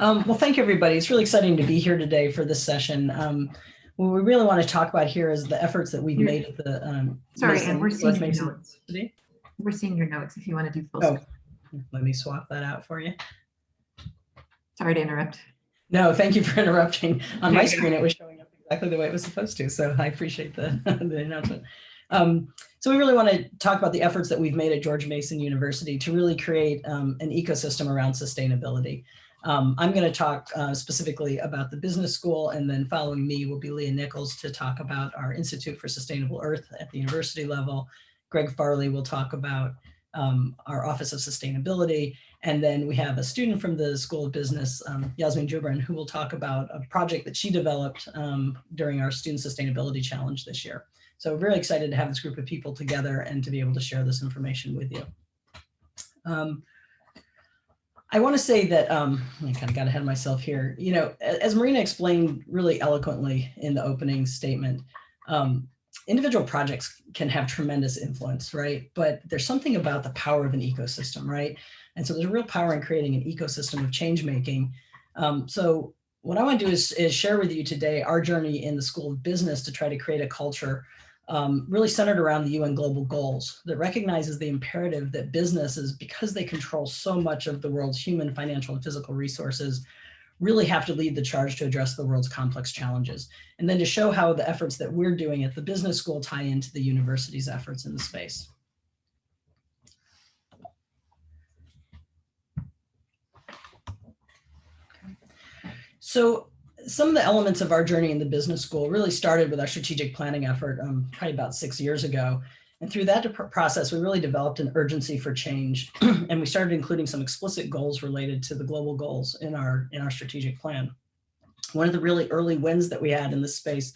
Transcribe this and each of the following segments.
Well, thank you, everybody. It's really exciting to be here today for this session. What we really want to talk about here is the efforts that we've made at the Sorry, and we're seeing your notes. University. We're seeing your notes if you want to do full screen. Let me swap that out for you. Sorry to interrupt. No, thank you for interrupting. On my screen, it was showing up exactly the way it was supposed to, so I appreciate the announcement. So we really want to talk about the efforts that we've made at George Mason University to really create an ecosystem around sustainability. I'm going to talk specifically about the business school, and then following me will be Leah Nichols to talk about our Institute for Sustainable Earth at the university level. Greg Farley will talk about our Office of Sustainability. And then we have a student from the School of Business, Yasmin Jubran, who will talk about a project that she developed during our Student Sustainability Challenge this year. So we're very excited to have this group of people together and to be able to share this information with you. I want to say that, I kind of got ahead of myself here. You know, as Marina explained really eloquently in the opening statement, individual projects can have tremendous influence, right? But there's something about the power of an ecosystem, right? And so there's a real power in creating an ecosystem of change making. So what I want to do is share with you today our journey in the School of Business to try to create a culture really centered around the UN global goals that recognizes the imperative that businesses, because they control so much of the world's human, financial, and physical resources, really have to lead the charge to address the world's complex challenges. And then to show how the efforts that we're doing at the business school tie into the university's efforts in the space. So some of the elements of our journey in the business school really started with our strategic planning effort probably about 6 years ago. And through that process, we really developed an urgency for change. And we started including some explicit goals related to the global goals in our strategic plan. One of the really early wins that we had in this space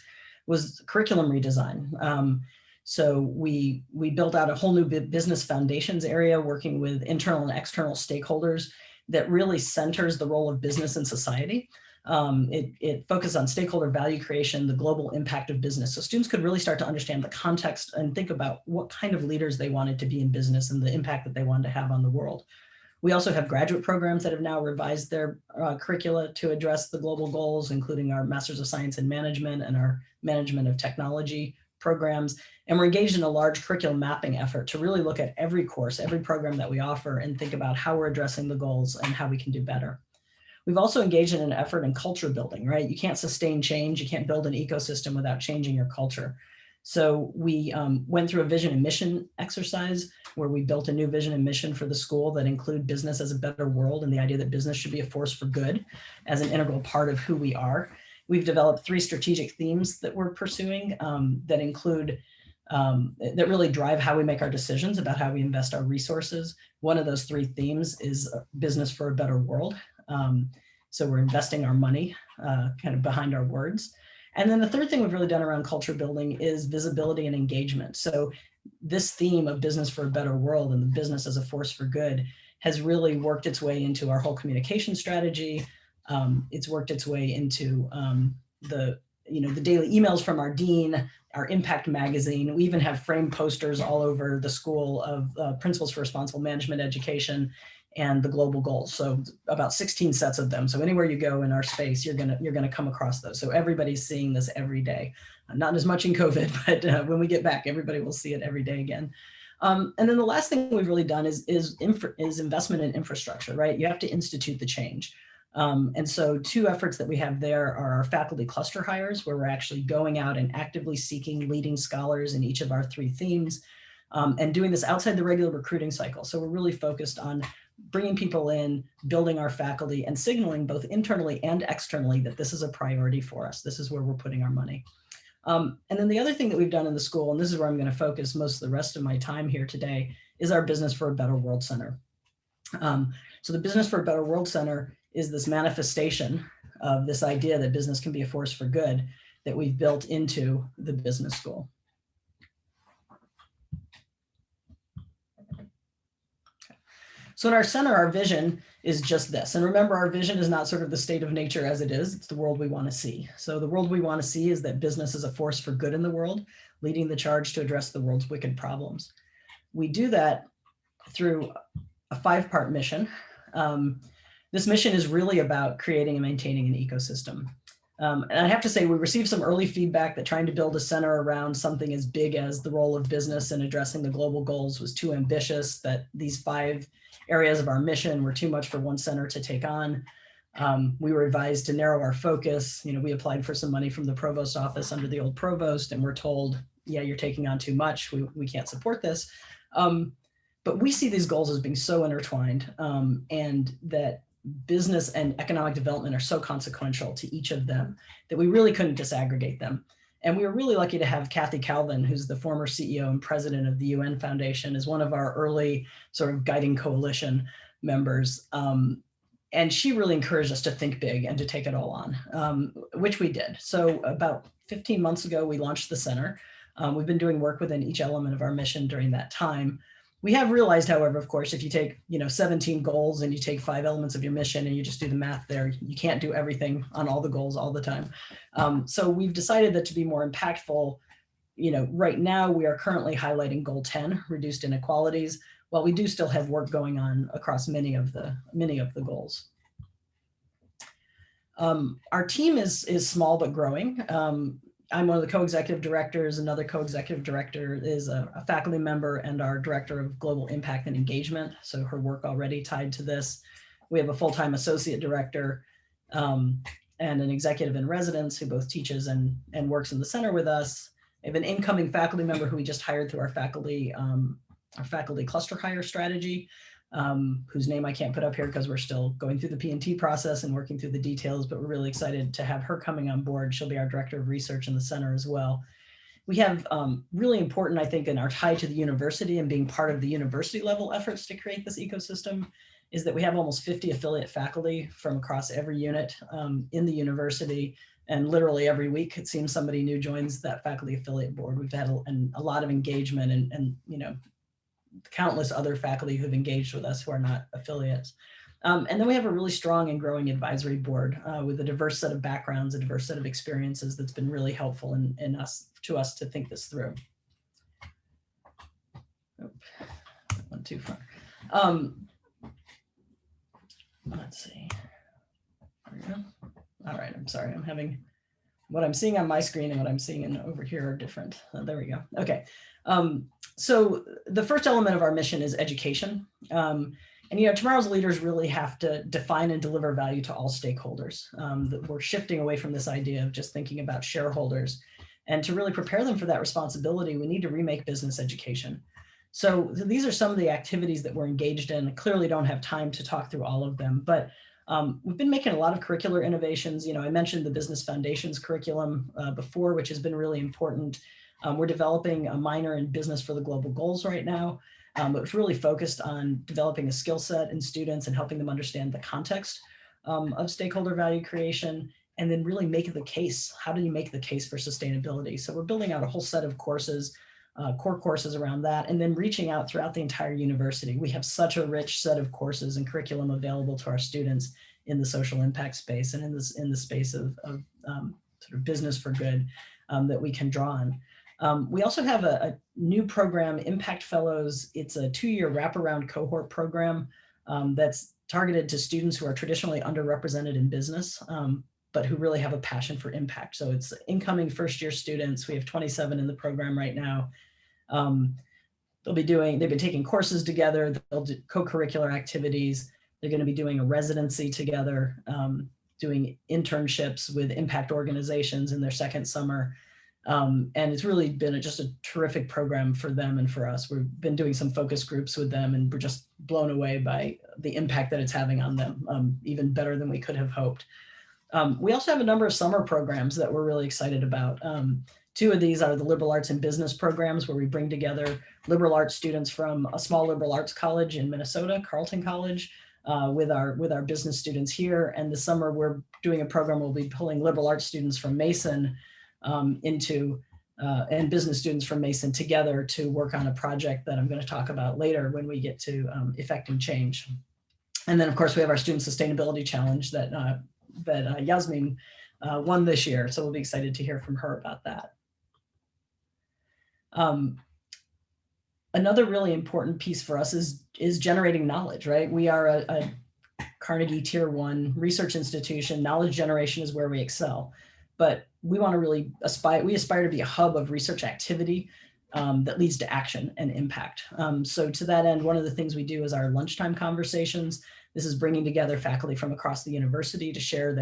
was curriculum redesign. So we built out a whole new business foundations area, working with internal and external stakeholders that really centers the role of business in society. It focused on stakeholder value creation, the global impact of business. So students could really start to understand the context and think about what kind of leaders they wanted to be in business and the impact that they wanted to have on the world. We also have graduate programs that have now revised their curricula to address the global goals, including our Masters of Science in Management and our Management of Technology programs. And we're engaged in a large curriculum mapping effort to really look at every course, every program that we offer, and think about how we're addressing the goals and how we can do better. We've also engaged in an effort in culture building, right? You can't sustain change. You can't build an ecosystem without changing your culture. So we went through a vision and mission exercise where we built a new vision and mission for the school that include business as a better world and the idea that business should be a force for good as an integral part of who we are. We've developed 3 strategic themes that we're pursuing that include, that really drive how we make our decisions about how we invest our resources. One of those 3 themes is business for a better world. So we're investing our money kind of behind our words. And then the third thing we've really done around culture building is visibility and engagement. So this theme of business for a better world and the business as a force for good has really worked its way into our whole communication strategy. It's worked its way into the daily emails from our dean, our impact magazine. We even have framed posters all over the school of Principles for Responsible Management Education and the global goals. So about 16 sets of them. So anywhere you go in our space, you're gonna come across those. So everybody's seeing this every day. Not as much in COVID, but when we get back, everybody will see it every day again. And then the last thing we've really done is investment in infrastructure, right? You have to institute the change. And so 2 efforts that we have there are our faculty cluster hires, where we're actually going out and actively seeking leading scholars in each of our 3 themes, and doing this outside the regular recruiting cycle. So we're really focused on bringing people in, building our faculty, and signaling both internally and externally that this is a priority for us. This is where we're putting our money. And then the other thing that we've done in the school, and this is where I'm going to focus most of the rest of my time here today, is our Business for a Better World Center. So the Business for a Better World Center is this manifestation of this idea that business can be a force for good that we've built into the business school. So in our center, our vision is just this. And remember, our vision is not sort of the state of nature as it is, it's the world we want to see. So the world we want to see is that business is a force for good in the world, leading the charge to address the world's wicked problems. We do that through a 5-part mission This mission is really about creating and maintaining an ecosystem. And I have to say, we received some early feedback that trying to build a center around something as big as the role of business in addressing the global goals was too ambitious, that these 5 areas of our mission were too much for one center to take on. We were advised to narrow our focus. We applied for some money from the provost office under the old provost, and we're told, yeah, you're taking on too much. We can't support this. But we see these goals as being so intertwined, and that business and economic development are so consequential to each of them that we really couldn't disaggregate them. And we were really lucky to have Kathy Calvin, who's the former CEO and president of the UN Foundation, as one of our early sort of guiding coalition members. And she really encouraged us to think big and to take it all on, which we did. So about 15 months ago, we launched the center. We've been doing work within each element of our mission during that time. We have realized, however, of course, if you take 17 goals and you take 5 elements of your mission and you just do the math there, you can't do everything on all the goals all the time. So we've decided that to be more impactful, right now we are currently highlighting goal 10, reduced inequalities, while we do still have work going on across many of the goals. Our team is small but growing. I'm one of the co-executive directors. Another co-executive director is a faculty member and our director of global impact and engagement. So her work already tied to this. We have a full-time associate director and an executive in residence who both teaches and works in the center with us. I have an incoming faculty member who we just hired through our faculty cluster hire strategy, whose name I can't put up here because we're still going through the P&T process and working through the details, but we're really excited to have her coming on board. She'll be our director of research in the center as well. We have really important, I think, in our tie to the university and being part of the university level efforts to create this ecosystem is that we have almost 50 affiliate faculty from across every unit in the university. And literally every week, it seems somebody new joins that faculty affiliate board. We've had a lot of engagement and countless other faculty who've engaged with us who are not affiliates. And then we have a really strong and growing advisory board with a diverse set of backgrounds, a diverse set of experiences that's been really helpful to us to think this through. Went too far. Let's see. There we go. All right, I'm sorry. I'm having what I'm seeing on my screen and what I'm seeing over here are different. There we go. Okay. So the first element of our mission is education. And tomorrow's leaders really have to define and deliver value to all stakeholders. That we're shifting away from this idea of just thinking about shareholders. And to really prepare them for that responsibility, we need to remake business education. So these are some of the activities that we're engaged in. I clearly don't have time to talk through all of them, but we've been making a lot of curricular innovations. I mentioned the Business Foundations curriculum before, which has been really important. We're developing a minor in business for the global goals right now. It's really focused on developing a skill set in students and helping them understand the context of stakeholder value creation, and then really make the case. How do you make the case for sustainability? So we're building out a whole set of courses, core courses around that, and then reaching out throughout the entire university. We have such a rich set of courses and curriculum available to our students in the social impact space and in the space of sort of business for good that we can draw on. We also have a new program, Impact Fellows. It's a 2-year wraparound cohort program that's targeted to students who are traditionally underrepresented in business, but who really have a passion for impact. So it's incoming first-year students. We have 27 in the program right now. They've been taking courses together. They'll do co-curricular activities. They're going to be doing a residency together, doing internships with impact organizations in their second summer. And it's really been just a terrific program for them and for us. We've been doing some focus groups with them, and we're just blown away by the impact that it's having on them, even better than we could have hoped. We also have a number of summer programs that we're really excited about. 2 of these are the liberal arts and business programs, where we bring together liberal arts students from a small liberal arts college in Minnesota, Carleton College, with our business students here. And this summer we're doing a program where we'll be pulling liberal arts students from Mason and business students from Mason together to work on a project that I'm going to talk about later when we get to effecting change. And then, of course, we have our Student Sustainability Challenge that Yasmin won this year. So we'll be excited to hear from her about that. Another really important piece for us is generating knowledge, right? We are Carnegie Tier 1 research institution. Knowledge generation is where we excel. But we want to really aspire to be a hub of research activity that leads to action and impact. So to that end, one of the things we do is our lunchtime conversations. This is bringing together faculty from across the university to share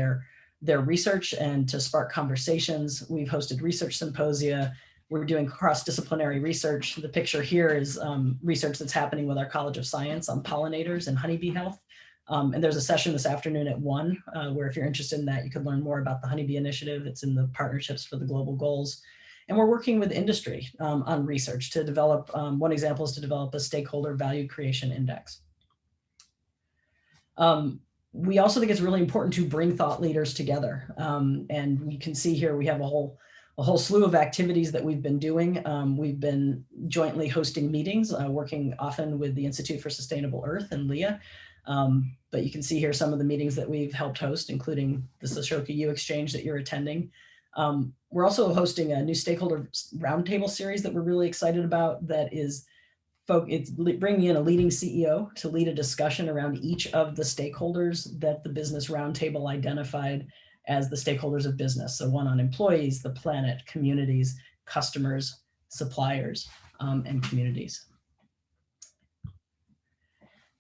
their research and to spark conversations. We've hosted research symposia. We're doing cross-disciplinary research. The picture here is research that's happening with our College of Science on pollinators and honeybee health. And there's a session this afternoon at 1, where if you're interested in that, you could learn more about the Honeybee Initiative. It's in the Partnerships for the Global Goals. And we're working with industry on research to develop, one example is to develop a stakeholder value creation index. We also think it's really important to bring thought leaders together. And you can see here we have a whole slew of activities that we've been doing. We've been jointly hosting meetings, working often with the Institute for Sustainable Earth and Leah. But you can see here some of the meetings that we've helped host, including the Ashoka U Exchange that you're attending. We're also hosting a new stakeholder roundtable series that we're really excited about that is it's bringing in a leading CEO to lead a discussion around each of the stakeholders that the business roundtable identified as the stakeholders of business. So one on employees, the planet, communities, customers, suppliers, and communities.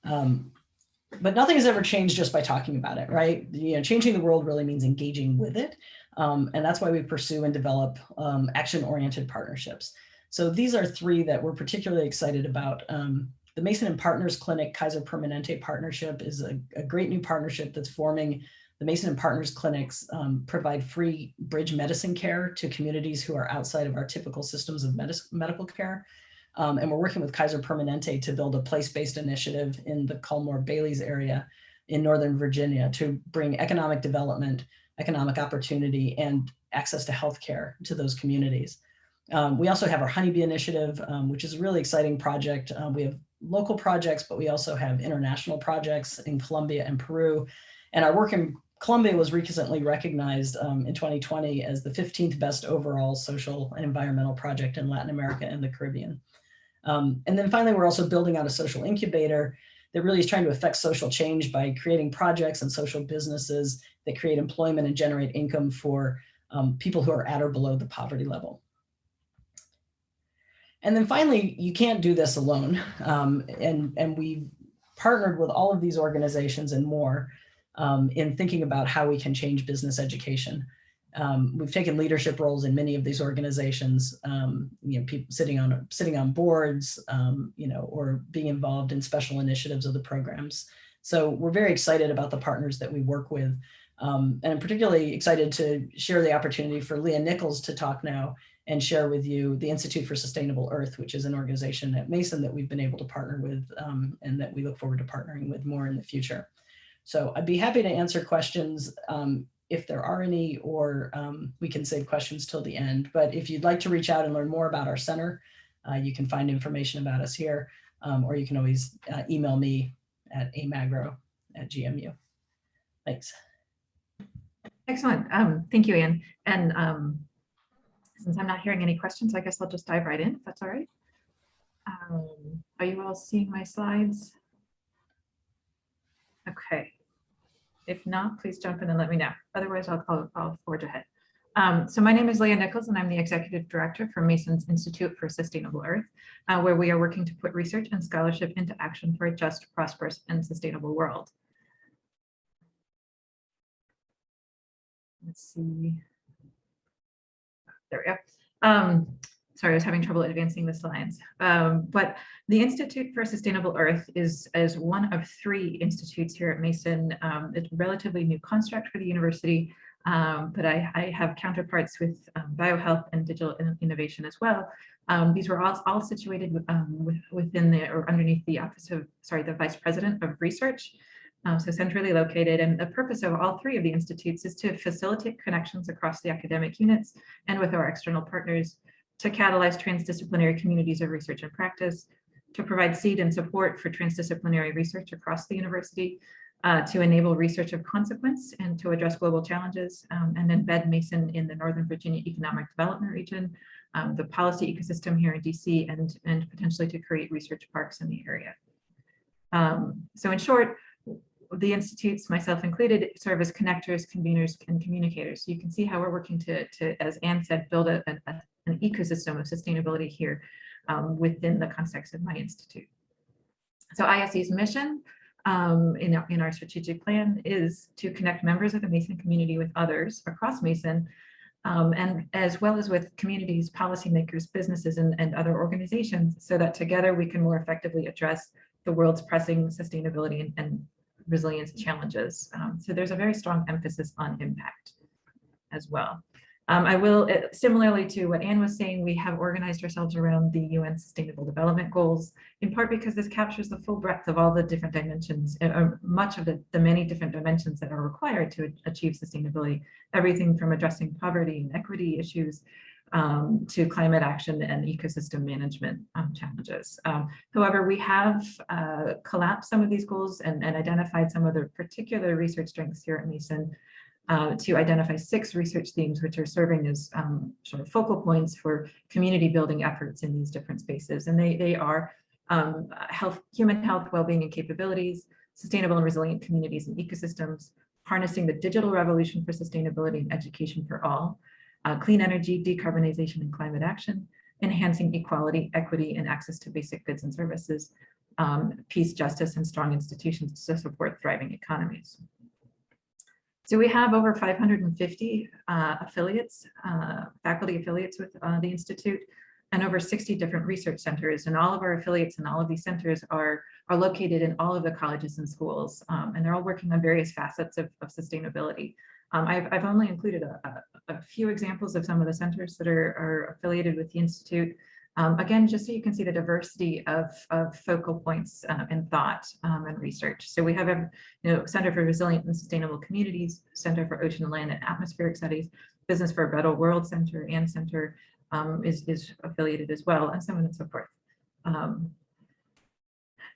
But nothing has ever changed just by talking about it, right? You know, changing the world really means engaging with it. And that's why we pursue and develop action-oriented partnerships. So these are 3 that we're particularly excited about. The Mason and Partners Clinic Kaiser Permanente partnership is a great new partnership that's forming. The Mason and Partners clinics provide free bridge medicine care to communities who are outside of our typical systems of medical care. And we're working with Kaiser Permanente to build a place-based initiative in the Culmore-Bailey's area in Northern Virginia to bring economic development, economic opportunity, and access to healthcare to those communities. We also have our Honeybee Initiative, which is a really exciting project. We have local projects, but we also have international projects in Colombia and Peru. And our work in Colombia was recently recognized in 2020 as the 15th best overall social and environmental project in Latin America and the Caribbean. And then finally, we're also building out a social incubator that really is trying to affect social change by creating projects and social businesses that create employment and generate income for people who are at or below the poverty level. And then finally, you can't do this alone. And we've partnered with all of these organizations and more in thinking about how we can change business education. We've taken leadership roles in many of these organizations, you know, people sitting on boards, you know, or being involved in special initiatives of the programs. So we're very excited about the partners that we work with. And I'm particularly excited to share the opportunity for Leah Nichols to talk now and share with you the Institute for Sustainable Earth, which is an organization at Mason that we've been able to partner with and that we look forward to partnering with more in the future. So I'd be happy to answer questions if there are any, or we can save questions till the end. But if you'd like to reach out and learn more about our center, you can find information about us here, or you can always email me at amagro@gmu. Thanks. Excellent. Thank you, Anne. And since I'm not hearing any questions, I guess I'll just dive right in, if that's all right. Are you all seeing my slides? Okay. If not, please jump in and let me know. Otherwise, I'll forge ahead. So my name is Leah Nichols, and I'm the Executive Director for Mason's Institute for Sustainable Earth, where we are working to put research and scholarship into action for a just, prosperous, and sustainable world. Let's see. There we go. Sorry, I was having trouble advancing the slides. But the Institute for Sustainable Earth is one of 3 institutes here at Mason. It's a relatively new construct for the university, but I have counterparts with biohealth and digital innovation as well. These were all situated within or underneath the office of, the Vice President of Research. So centrally located, and the purpose of all 3 of the institutes is to facilitate connections across the academic units and with our external partners, to catalyze transdisciplinary communities of research and practice, to provide seed and support for transdisciplinary research across the university, to enable research of consequence and to address global challenges, and embed Mason in the Northern Virginia economic development region, the policy ecosystem here in DC, and potentially to create research parks in the area. So in short, the institutes, myself included, serve as connectors, conveners, and communicators. So you can see how we're working to as Anne said, build an ecosystem of sustainability here within the context of my institute. So ISE's mission in our strategic plan is to connect members of the Mason community with others across Mason, and as well as with communities, policymakers, businesses, and other organizations, so that together we can more effectively address the world's pressing sustainability and resilience challenges. So there's a very strong emphasis on impact as well. I will, similarly to what Anne was saying, we have organized ourselves around the UN Sustainable Development Goals, in part because this captures the full breadth of all the different dimensions, much of the many different dimensions that are required to achieve sustainability, everything from addressing poverty and equity issues to climate action and ecosystem management challenges. However, we have collapsed some of these goals and identified some of the particular research strengths here at Mason to identify 6 research themes, which are serving as sort of focal points for community building efforts in these different spaces. And they are human health, well-being and capabilities, sustainable and resilient communities and ecosystems, harnessing the digital revolution for sustainability and education for all, clean energy, decarbonization and climate action, enhancing equality, equity, and access to basic goods and services, peace, justice, and strong institutions to support thriving economies. So we have over 550 affiliates, faculty affiliates with the Institute, and over 60 different research centers. And all of our affiliates and all of these centers are located in all of the colleges and schools, and they're all working on various facets of sustainability. I've only included a few examples of some of the centers that are affiliated with the Institute. Again, just so you can see the diversity of focal points in thought and research. So we have a Center for Resilient and Sustainable Communities, Center for Ocean and Land and Atmospheric Studies, Business for a Better World Center, and Center is affiliated as well, and so on and so forth.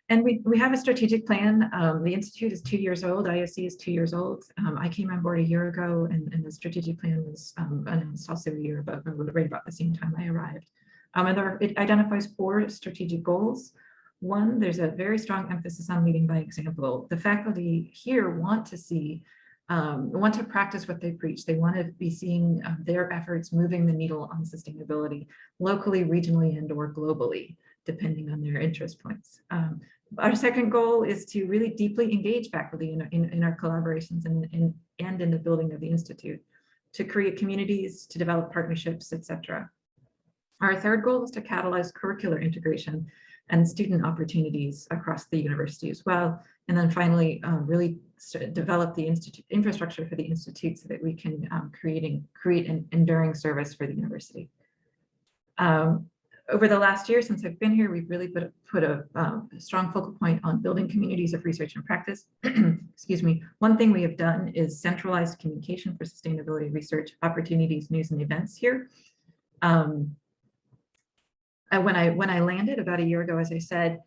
And we have a strategic plan. The Institute is 2 years old, ISE is 2 years old. I came on board a year ago, and the strategic plan was announced also a year ago, right about the same time I arrived. And it identifies 4 strategic goals. One, there's a very strong emphasis on leading by example. The faculty here want to practice what they preach. They want to be seeing their efforts moving the needle on sustainability locally, regionally, and/or globally, depending on their interest points. Our second goal is to really deeply engage faculty in our collaborations and in the building of the Institute, to create communities, to develop partnerships, etc. Our third goal is to catalyze curricular integration and student opportunities across the university as well. And then finally, really develop the infrastructure for the Institute so that we can create an enduring service for the university. Over the last year since I've been here, we've really put a strong focal point on building communities of research and practice. Excuse me. One thing we have done is centralized communication for sustainability research opportunities, news, and events here. When I landed about a year ago, as I said,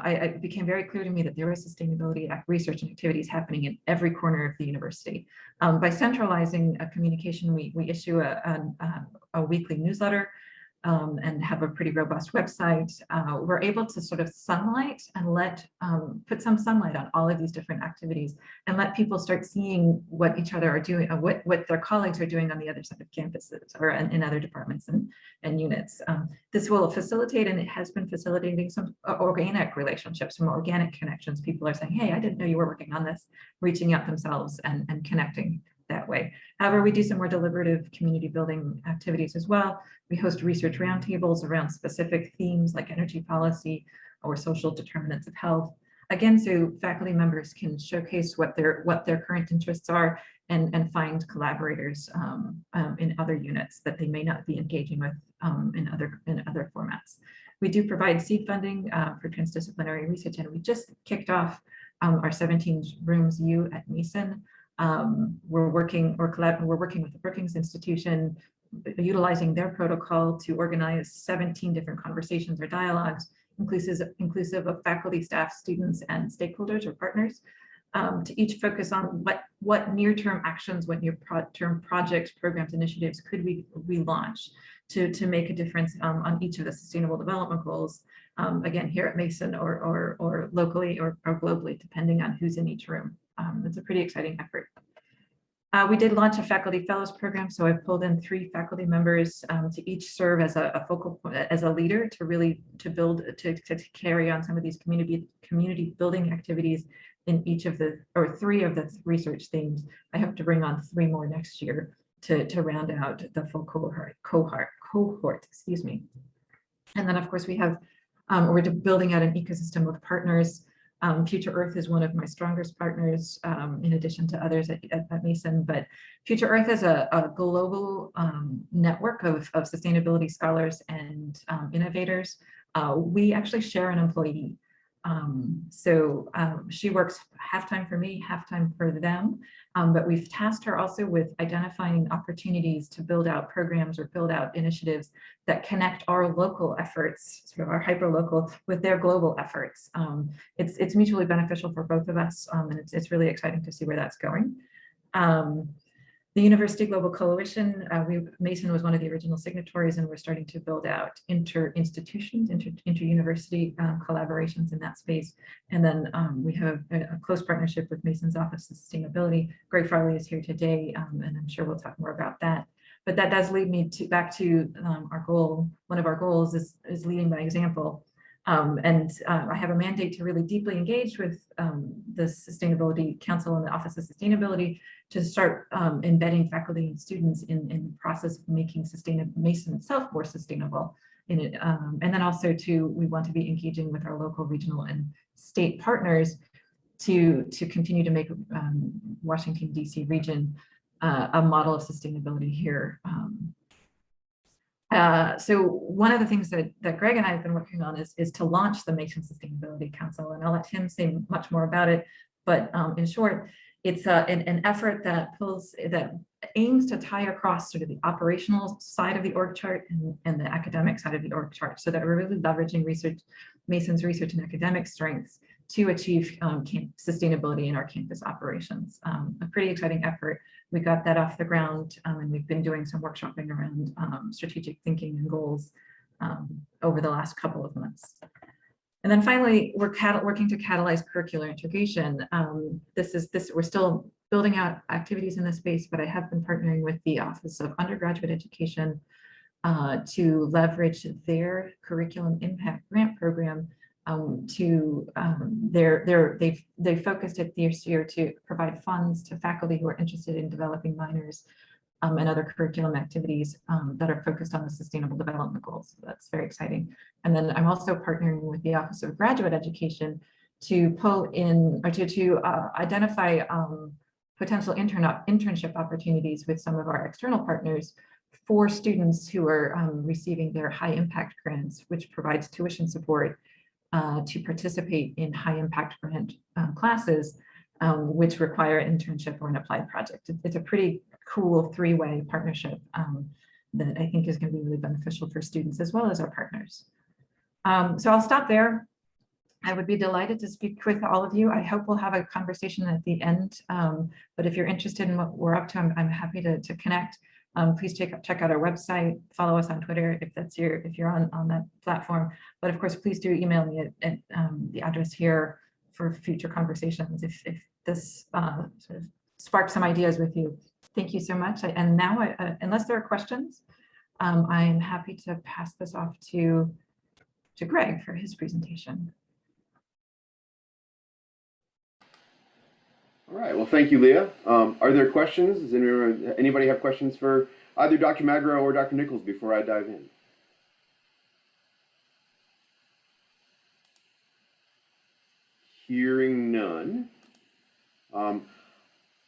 it became very clear to me that there was sustainability research and activities happening in every corner of the university. By centralizing a communication, we issue a weekly newsletter and have a pretty robust website. We're able to sort of sunlight and put some sunlight on all of these different activities and let people start seeing what each other are doing, what their colleagues are doing on the other side of campuses or in other departments and units. This will facilitate, and it has been facilitating, some organic relationships, some organic connections. People are saying, hey, I didn't know you were working on this, reaching out themselves and connecting that way. However, we do some more deliberative community building activities as well. We host research roundtables around specific themes like energy policy or social determinants of health. Again, so faculty members can showcase what their current interests are and find collaborators in other units that they may not be engaging with in other formats. We do provide seed funding for transdisciplinary research, and we just kicked off our 17 Rooms U at Mason. We're working with the Brookings Institution, utilizing their protocol to organize 17 different conversations or dialogues, inclusive of faculty, staff, students, and stakeholders or partners, to each focus on what near-term actions, what near-term projects, programs, initiatives could we launch to make a difference on each of the sustainable development goals, again, here at Mason or locally or globally, depending on who's in each room. it's a pretty exciting effort. We did launch a faculty fellows program, so I've pulled in 3 faculty members to each serve as a focal point, as a leader to really to carry on some of these community building activities in each of the, or 3 of the research themes. I hope to bring on 3 more next year to round out the full cohort, excuse me. And then of course we have, we're building out an ecosystem of partners. Future Earth is one of my strongest partners, in addition to others at Mason. But Future Earth is a global network of sustainability scholars and innovators. We actually share an employee. She works half-time for me, half-time for them. But we've tasked her also with identifying opportunities to build out programs or build out initiatives that connect our local efforts, sort of our hyper-local, with their global efforts. It's mutually beneficial for both of us, and it's really exciting to see where that's going. The University Global Coalition, Mason was one of the original signatories, and we're starting to build out inter-institutions, inter-university collaborations in that space. And then we have a close partnership with Mason's Office of Sustainability. Greg Farley is here today, and I'm sure we'll talk more about that. But that does lead me back to our goal. One of our goals is leading by example. I have a mandate to really deeply engage with the Sustainability Council and the Office of Sustainability to start embedding faculty and students in the process of making Mason itself more sustainable. And then also we want to be engaging with our local, regional, and state partners to continue to make Washington, DC region a model of sustainability here. So one of the things that Greg and I have been working on is to launch the Mason Sustainability Council, and I'll let him say much more about it. But in short, it's an effort that aims to tie across sort of the operational side of the org chart and the academic side of the org chart, so that we're really leveraging Mason's research and academic strengths to achieve sustainability in our campus operations. A pretty exciting effort. We got that off the ground, and we've been doing some workshopping around strategic thinking and goals over the last couple of months. And then finally, we're working to catalyze curricular integration. We're still building out activities in this space, but I have been partnering with the Office of Undergraduate Education to leverage their curriculum impact grant program. They've focused it this year to provide funds to faculty who are interested in developing minors and other curriculum activities that are focused on the Sustainable Development Goals. So that's very exciting. And then I'm also partnering with the Office of Graduate Education to pull in, or to identify potential internship opportunities with some of our external partners for students who are receiving their high impact grants, which provides tuition support to participate in high impact grant classes, which require an internship or an applied project. It's a pretty cool 3-way partnership that I think is going to be really beneficial for students as well as our partners. So I'll stop there. I would be delighted to speak with all of you. I hope we'll have a conversation at the end. But if you're interested in what we're up to, I'm happy to connect. Please check out our website, follow us on Twitter if you're on that platform. But of course, please do email me at the address here for future conversations if this sort of sparks some ideas with you. Thank you so much. And now, unless there are questions, I'm happy to pass this off to Greg for his presentation. All right, well, thank you, Leah. Are there questions? Does anybody have questions for either Dr. Magro or Dr. Nichols before I dive in? Hearing none.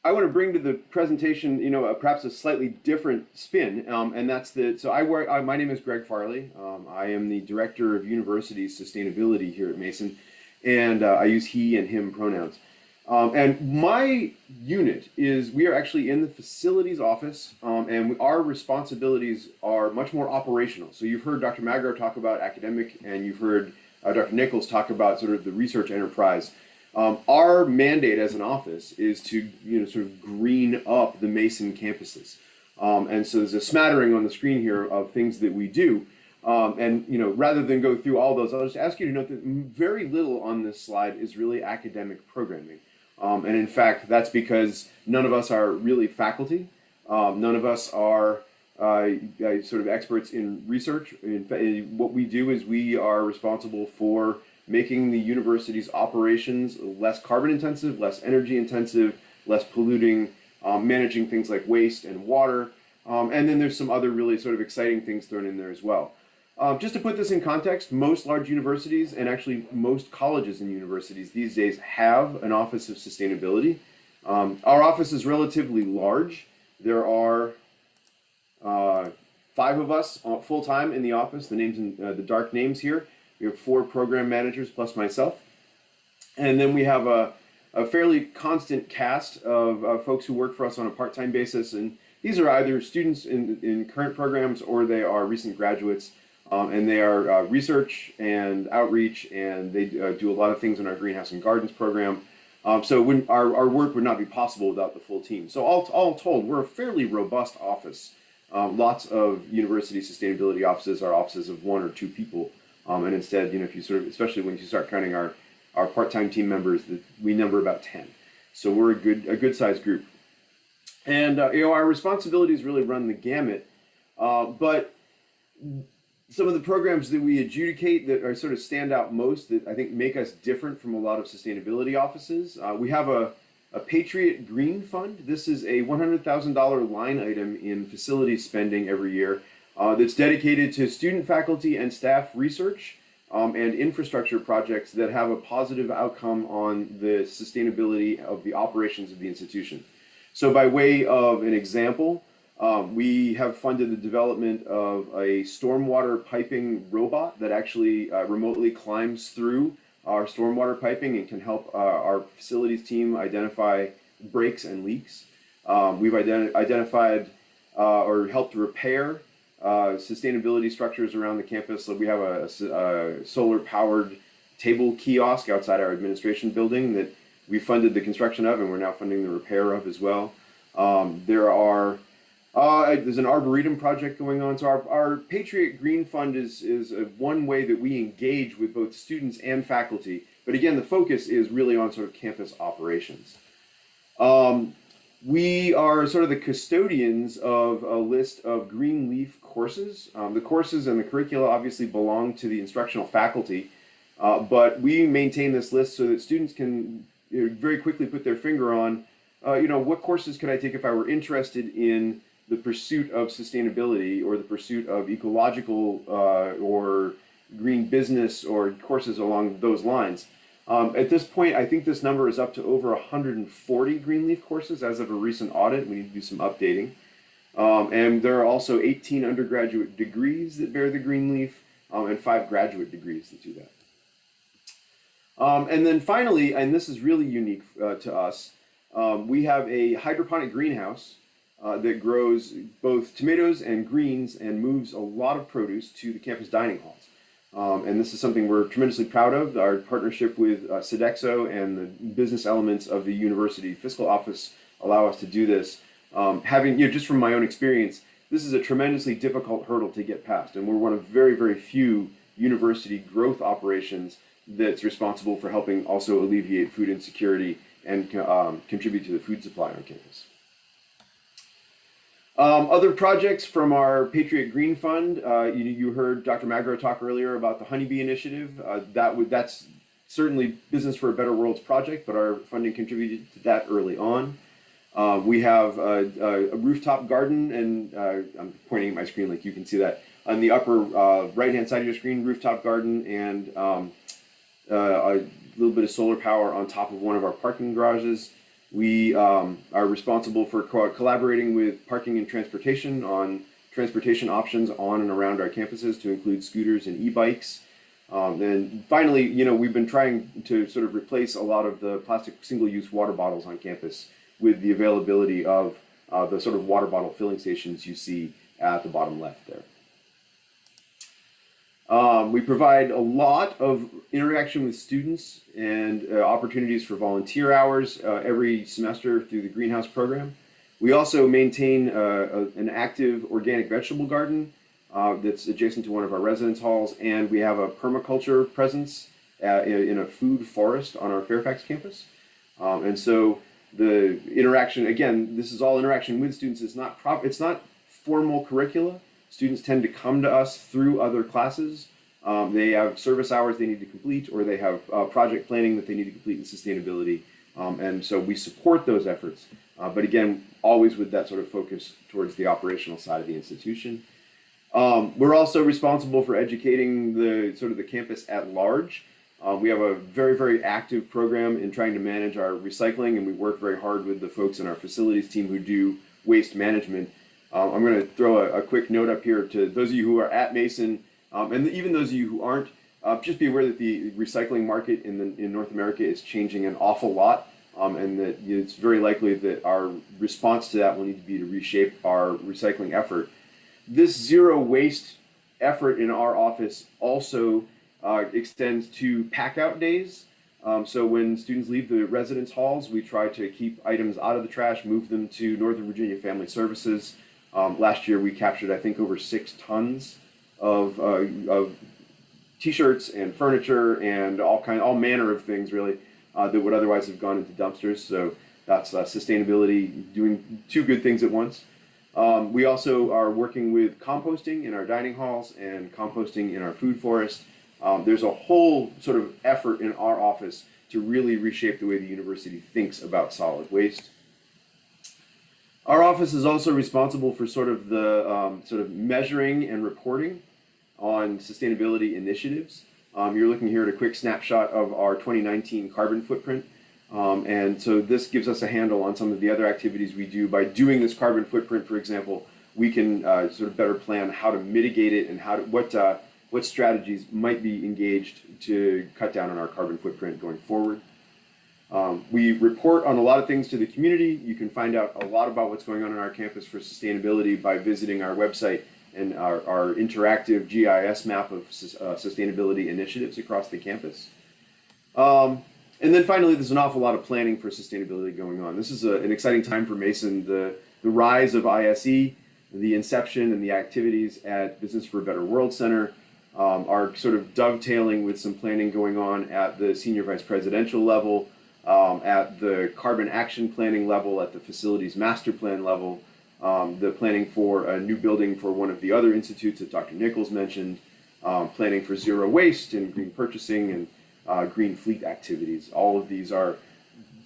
I want to bring to the presentation, perhaps a slightly different spin, and that's my name is Greg Farley. I am the Director of University Sustainability here at Mason, and I use he and him pronouns. And my unit we are actually in the facilities office, and our responsibilities are much more operational. So you've heard Dr. Magro talk about academic, and you've heard Dr. Nichols talk about sort of the research enterprise. Our mandate as an office is to sort of green up the Mason campuses. And so there's a smattering on the screen here of things that we do. And rather than go through all those, I'll just ask you to note that very little on this slide is really academic programming. And in fact, that's because none of us are really faculty. None of us are sort of experts in research. What we do is we are responsible for making the university's operations less carbon intensive, less energy intensive, less polluting, managing things like waste and water. And then there's some other really sort of exciting things thrown in there as well. Just to put this in context, most large universities and actually most colleges and universities these days have an Office of Sustainability. Our office is relatively large. There are 5 of us full-time in the office, the names in the dark names here. We have 4 program managers plus myself. And then we have a fairly constant cast of folks who work for us on a part-time basis. And these are either students in current programs or they are recent graduates. And they are research and outreach, and they do a lot of things in our greenhouse and gardens program. So our work would not be possible without the full team. So all told, we're a fairly robust office. Lots of university sustainability offices are offices of 1 or 2 people. And instead, if you sort of, especially when you start counting our part-time team members, we number about 10. So we're a good sized group. And our responsibilities really run the gamut. But some of the programs that we adjudicate that are sort of stand out most, that I think make us different from a lot of sustainability offices, we have a Patriot Green Fund. This is a $100,000 line item in facilities spending every year that's dedicated to student, faculty, and staff research and infrastructure projects that have a positive outcome on the sustainability of the operations of the institution. So by way of an example, we have funded the development of a stormwater piping robot that actually remotely climbs through our stormwater piping and can help our facilities team identify breaks and leaks. We've identified or helped repair sustainability structures around the campus. So we have a solar-powered table kiosk outside our administration building that we funded the construction of, and we're now funding the repair of as well. There's an arboretum project going on. So our Patriot Green Fund is one way that we engage with both students and faculty. But again, the focus is really on sort of campus operations. We are sort of the custodians of a list of green leaf courses. The courses and the curricula obviously belong to the instructional faculty, but we maintain this list so that students can very quickly put their finger on, what courses could I take if I were interested in the pursuit of sustainability or the pursuit of ecological or green business or courses along those lines. At this point, I think this number is up to over 140 Greenleaf courses as of a recent audit. We need to do some updating. And there are also 18 undergraduate degrees that bear the Greenleaf and 5 graduate degrees that do that. And then finally, and this is really unique to us, we have a hydroponic greenhouse that grows both tomatoes and greens and moves a lot of produce to the campus dining halls. And this is something we're tremendously proud of. Our partnership with Sodexo and the business elements of the university fiscal office allow us to do this. Having, just from my own experience, this is a tremendously difficult hurdle to get past. And we're one of very, very few university growth operations that's responsible for helping also alleviate food insecurity and contribute to the food supply on campus. Other projects from our Patriot Green Fund, you heard Dr. Magro talk earlier about the Honeybee Initiative. That's certainly Business for a Better World's project, but our funding contributed to that early on. We have a rooftop garden, and I'm pointing at my screen like you can see that. On the upper right-hand side of your screen, rooftop garden and a little bit of solar power on top of one of our parking garages. We are responsible for collaborating with parking and transportation on transportation options on and around our campuses to include scooters and e-bikes. Then finally, we've been trying to sort of replace a lot of the plastic single-use water bottles on campus with the availability of the sort of water bottle filling stations you see at the bottom left there. We provide a lot of interaction with students and opportunities for volunteer hours every semester through the greenhouse program. We also maintain an active organic vegetable garden that's adjacent to one of our residence halls, and we have a permaculture presence in a food forest on our Fairfax campus. And so the interaction, again, this is all interaction with students. It's not formal curricula. Students tend to come to us through other classes. They have service hours they need to complete, or they have project planning that they need to complete in sustainability. And so we support those efforts. But again, always with that sort of focus towards the operational side of the institution. We're also responsible for educating the campus at large. We have a very, very active program in trying to manage our recycling, and we work very hard with the folks in our facilities team who do waste management. I'm going to throw a quick note up here to those of you who are at Mason, and even those of you who aren't. Just be aware that the recycling market in North America is changing an awful lot, and that it's very likely that our response to that will need to be to reshape our recycling effort. This zero waste effort in our office also extends to pack out days. So when students leave the residence halls, we try to keep items out of the trash, move them to Northern Virginia Family Services. Last year we captured, I think, over 6 tons of t-shirts and furniture and all manner of things really that would otherwise have gone into dumpsters. So that's sustainability, doing 2 good things at once. We also are working with composting in our dining halls and composting in our food forest. There's a whole sort of effort in our office to really reshape the way the university thinks about solid waste. Our office is also responsible for sort of the measuring and reporting on sustainability initiatives. You're looking here at a quick snapshot of our 2019 carbon footprint. And so this gives us a handle on some of the other activities we do. By doing this carbon footprint, for example, we can sort of better plan how to mitigate it and what strategies might be engaged to cut down on our carbon footprint going forward. We report on a lot of things to the community. You can find out a lot about what's going on our campus for sustainability by visiting our website and our interactive GIS map of sustainability initiatives across the campus. And then finally, there's an awful lot of planning for sustainability going on. This is an exciting time for Mason. The rise of ISE, the inception and the activities at Business for a Better World Center are sort of dovetailing with some planning going on at the senior vice presidential level, at the carbon action planning level, at the facilities master plan level, the planning for a new building for one of the other institutes that Dr. Nichols mentioned, planning for zero waste and green purchasing and green fleet activities. All of these are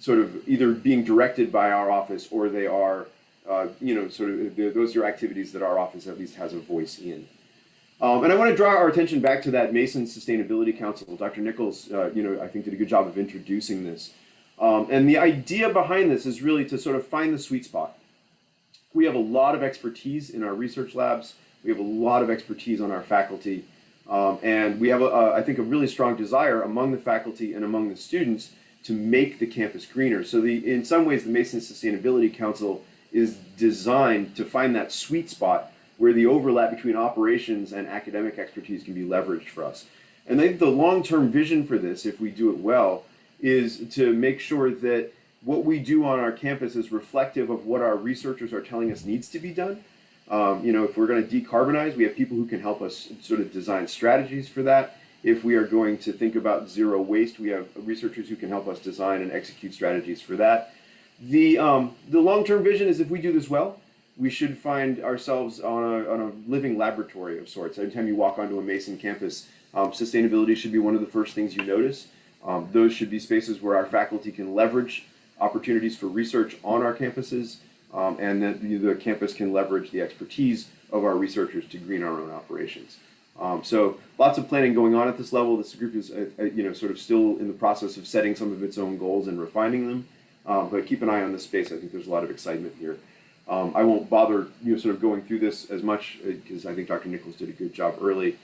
sort of either being directed by our office or they are, those are activities that our office at least has a voice in. And I want to draw our attention back to that Mason Sustainability Council. Dr. Nichols, I think did a good job of introducing this. And the idea behind this is really to sort of find the sweet spot. We have a lot of expertise in our research labs. We have a lot of expertise on our faculty. And we have, I think, a really strong desire among the faculty and among the students to make the campus greener. So in some ways, the Mason Sustainability Council is designed to find that sweet spot where the overlap between operations and academic expertise can be leveraged for us. And I think the long-term vision for this, if we do it well, is to make sure that what we do on our campus is reflective of what our researchers are telling us needs to be done. If we're going to decarbonize, we have people who can help us sort of design strategies for that. If we are going to think about zero waste, we have researchers who can help us design and execute strategies for that. The long-term vision is if we do this well, we should find ourselves on a living laboratory of sorts. Every time you walk onto a Mason campus, sustainability should be one of the first things you notice. Those should be spaces where our faculty can leverage opportunities for research on our campuses, and that the campus can leverage the expertise of our researchers to green our own operations. So lots of planning going on at this level. This group is sort of still in the process of setting some of its own goals and refining them, but keep an eye on this space. I think there's a lot of excitement here. I won't bother sort of going through this as much because I think Dr. Nichols did a good job early,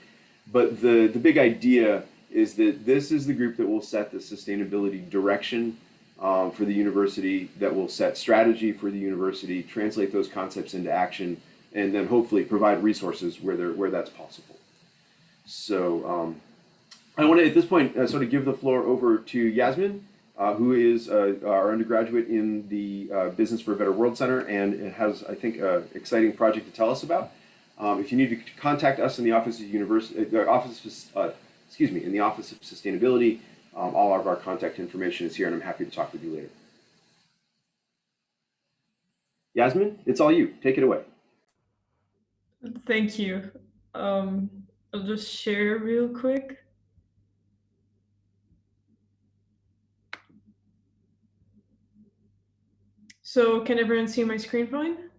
but the big idea is that this is the group that will set the sustainability direction for the university, that will set strategy for the university, translate those concepts into action, and then hopefully provide resources where that's possible. So I want to, at this point, sort of give the floor over to Yasmin, who is our undergraduate in the Business for a Better World Center, and has, I think, an exciting project to tell us about. If you need to contact us in the Office of in the Office of Sustainability, all of our contact information is here, and I'm happy to talk with you later. Yasmin, it's all you. Take it away. Thank you. I'll just share real quick. So can everyone see my screen fine?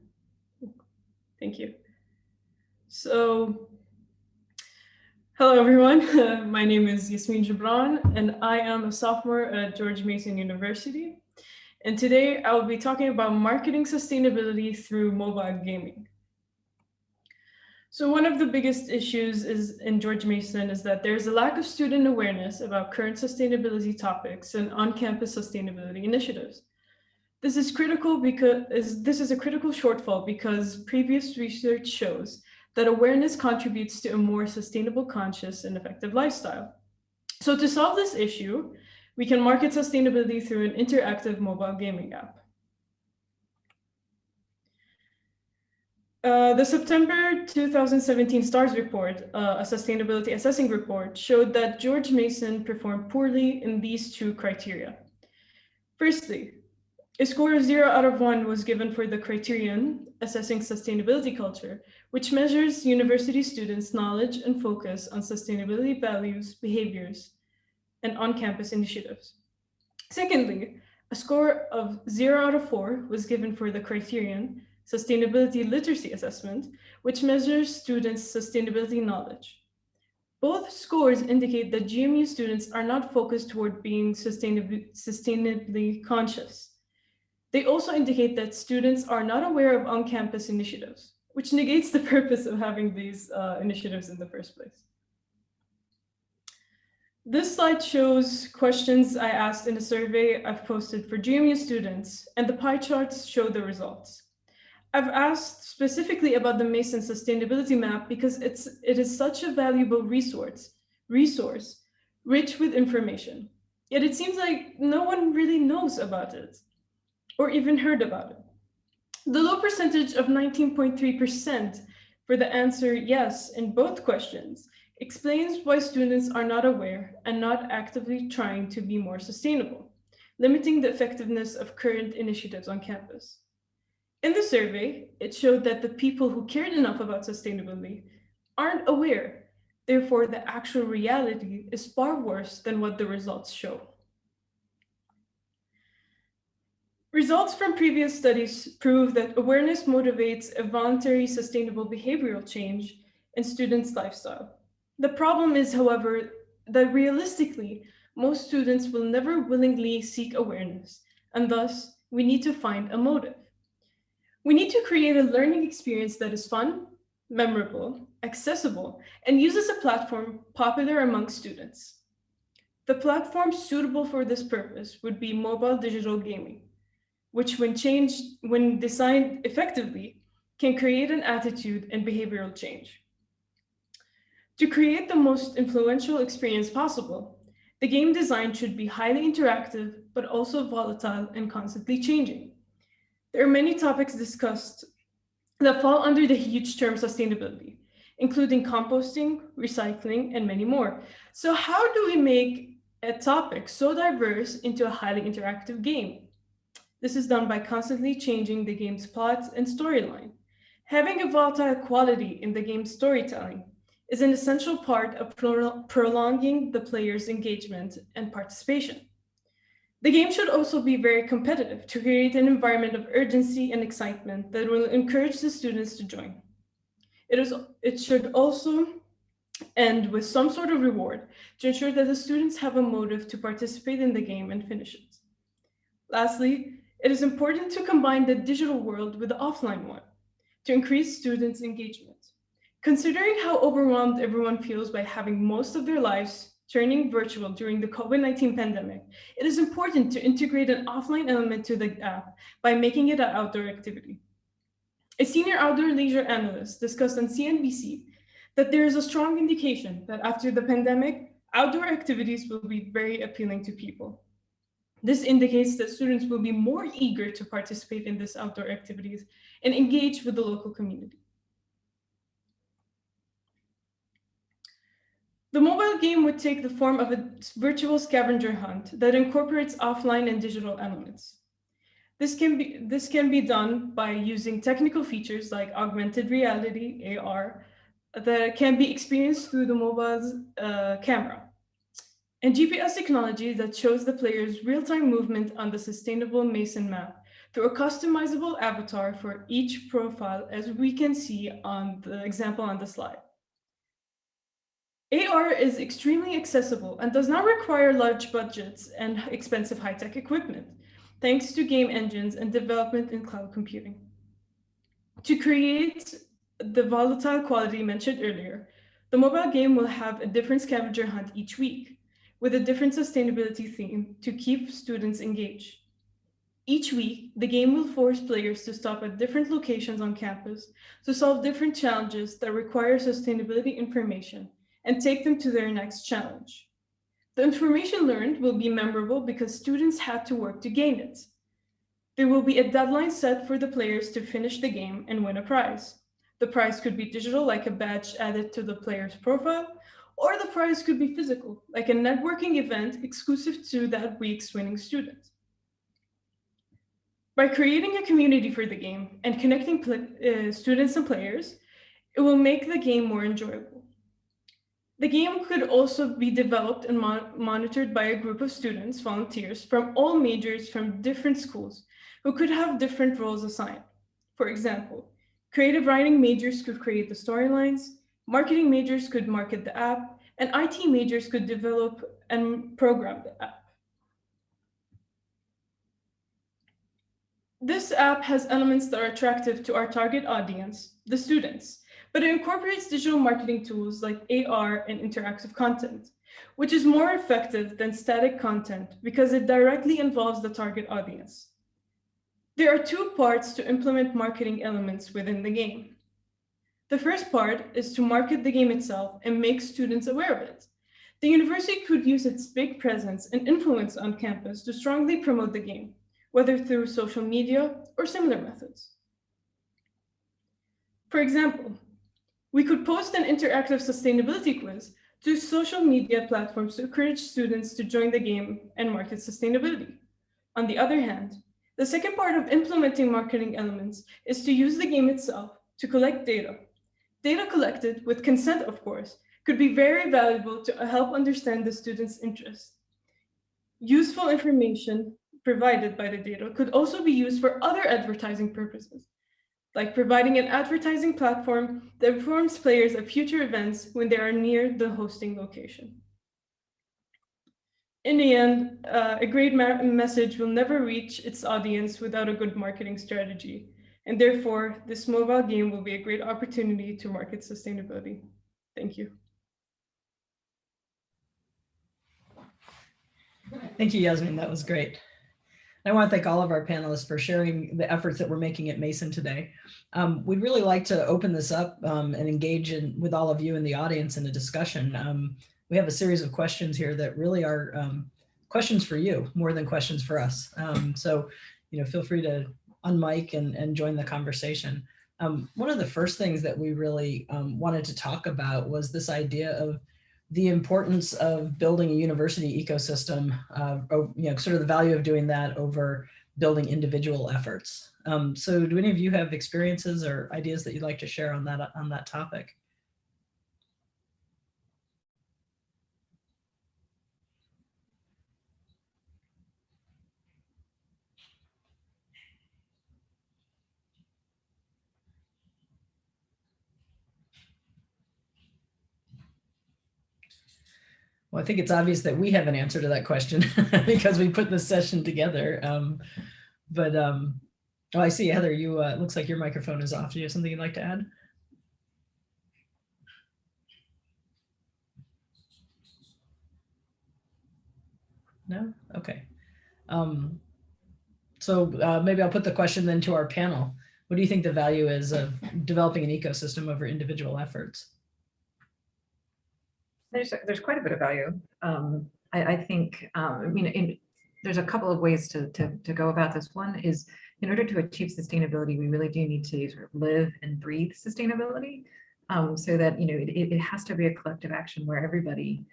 Thank you. So, hello everyone. My name is Yasmin Gibran, and I am a sophomore at George Mason University. And today I will be talking about marketing sustainability through mobile gaming. So one of the biggest issues in George Mason is that there's a lack of student awareness about current sustainability topics and on-campus sustainability initiatives. This is critical because this is a critical shortfall because previous research shows that awareness contributes to a more sustainable, conscious, and effective lifestyle. So to solve this issue, we can market sustainability through an interactive mobile gaming app. The September 2017 STARS report, a sustainability assessing report, showed that George Mason performed poorly in these two criteria. Firstly, a score of 0 out of 1 was given for the criterion assessing sustainability culture, which measures university students' knowledge and focus on sustainability values, behaviors, and on-campus initiatives. Secondly, a score of 0 out of 4 was given for the criterion sustainability literacy assessment, which measures students' sustainability knowledge. Both scores indicate that GMU students are not focused toward being sustainably conscious. They also indicate that students are not aware of on-campus initiatives, which negates the purpose of having these initiatives in the first place. This slide shows questions I asked in a survey I've posted for GMU students, and the pie charts show the results. I've asked specifically about the Mason Sustainability Map because it is such a valuable resource, rich with information. Yet it seems like no one really knows about it or even heard about it. The low percentage of 19.3% for the answer yes in both questions explains why students are not aware and not actively trying to be more sustainable, limiting the effectiveness of current initiatives on campus. In the survey, it showed that the people who cared enough about sustainability aren't aware. Therefore, the actual reality is far worse than what the results show. Results from previous studies prove that awareness motivates a voluntary sustainable behavioral change in students' lifestyle. The problem is, however, that realistically, most students will never willingly seek awareness, and thus we need to find a motive. We need to create a learning experience that is fun, memorable, accessible, and uses a platform popular among students. The platform suitable for this purpose would be mobile digital gaming, which when designed effectively, can create an attitude and behavioral change. To create the most influential experience possible, the game design should be highly interactive, but also volatile and constantly changing. There are many topics discussed that fall under the huge term sustainability, including composting, recycling, and many more. So how do we make a topic so diverse into a highly interactive game? This is done by constantly changing the game's plot and storyline. Having a volatile quality in the game's storytelling is an essential part of prolonging the player's engagement and participation. The game should also be very competitive to create an environment of urgency and excitement that will encourage the students to join. It should also end with some sort of reward to ensure that the students have a motive to participate in the game and finish it. Lastly, it is important to combine the digital world with the offline one to increase students' engagement. Considering how overwhelmed everyone feels by having most of their lives turning virtual during the COVID-19 pandemic, it is important to integrate an offline element to the app by making it an outdoor activity. A senior outdoor leisure analyst discussed on CNBC that there is a strong indication that after the pandemic, outdoor activities will be very appealing to people. This indicates that students will be more eager to participate in these outdoor activities and engage with the local community. The mobile game would take the form of a virtual scavenger hunt that incorporates offline and digital elements. This can be done by using technical features like augmented reality, AR, that can be experienced through the mobile's camera, and GPS technology that shows the player's real-time movement on the sustainable Mason map through a customizable avatar for each profile, as we can see on the example on the slide. AR is extremely accessible and does not require large budgets and expensive high-tech equipment, thanks to game engines and development in cloud computing. To create the volatile quality mentioned earlier, the mobile game will have a different scavenger hunt each week, with a different sustainability theme to keep students engaged. Each week, the game will force players to stop at different locations on campus to solve different challenges that require sustainability information and take them to their next challenge. The information learned will be memorable because students had to work to gain it. There will be a deadline set for the players to finish the game and win a prize. The prize could be digital, like a badge added to the player's profile, or the prize could be physical, like a networking event exclusive to that week's winning student. By creating a community for the game and connecting students and players, it will make the game more enjoyable. The game could also be developed and monitored by a group of students, volunteers from all majors from different schools who could have different roles assigned. For example, creative writing majors could create the storylines, marketing majors could market the app, and IT majors could develop and program the app. This app has elements that are attractive to our target audience, the students, but it incorporates digital marketing tools like AR and interactive content, which is more effective than static content because it directly involves the target audience. There are two parts to implement marketing elements within the game. The first part is to market the game itself and make students aware of it. The university could use its big presence and influence on campus to strongly promote the game, whether through social media or similar methods. For example, we could post an interactive sustainability quiz to social media platforms to encourage students to join the game and market sustainability. On the other hand, the second part of implementing marketing elements is to use the game itself to collect data. Data collected, with consent of course, could be very valuable to help understand the students' interests. Useful information provided by the data could also be used for other advertising purposes, like providing an advertising platform that informs players of future events when they are near the hosting location. In the end, a great message will never reach its audience without a good marketing strategy. And therefore, this mobile game will be a great opportunity to market sustainability. Thank you. Thank you, Yasmin. That was great. I want to thank all of our panelists for sharing the efforts that we're making at Mason today. We'd really like to open this up and engage with all of you in the audience in a discussion. We have a series of questions here that really are questions for you more than questions for us. So, feel free to unmic and join the conversation. One of the first things that we really wanted to talk about was this idea of the importance of building a university ecosystem, sort of the value of doing that over building individual efforts. So do any of you have experiences or ideas that you'd like to share on that topic? Well, I think it's obvious that we have an answer to that question because we put this session together. Oh, I see, Heather, you looks like your microphone is off. Do you have something you'd like to add? No? Okay. So maybe I'll put the question then to our panel. What do you think the value is of developing an ecosystem over individual efforts? There's quite a bit of value. I think, there's a couple of ways to go about this. One is, in order to achieve sustainability, we really do need to sort of live and breathe sustainability, so that it has to be a collective action where everybody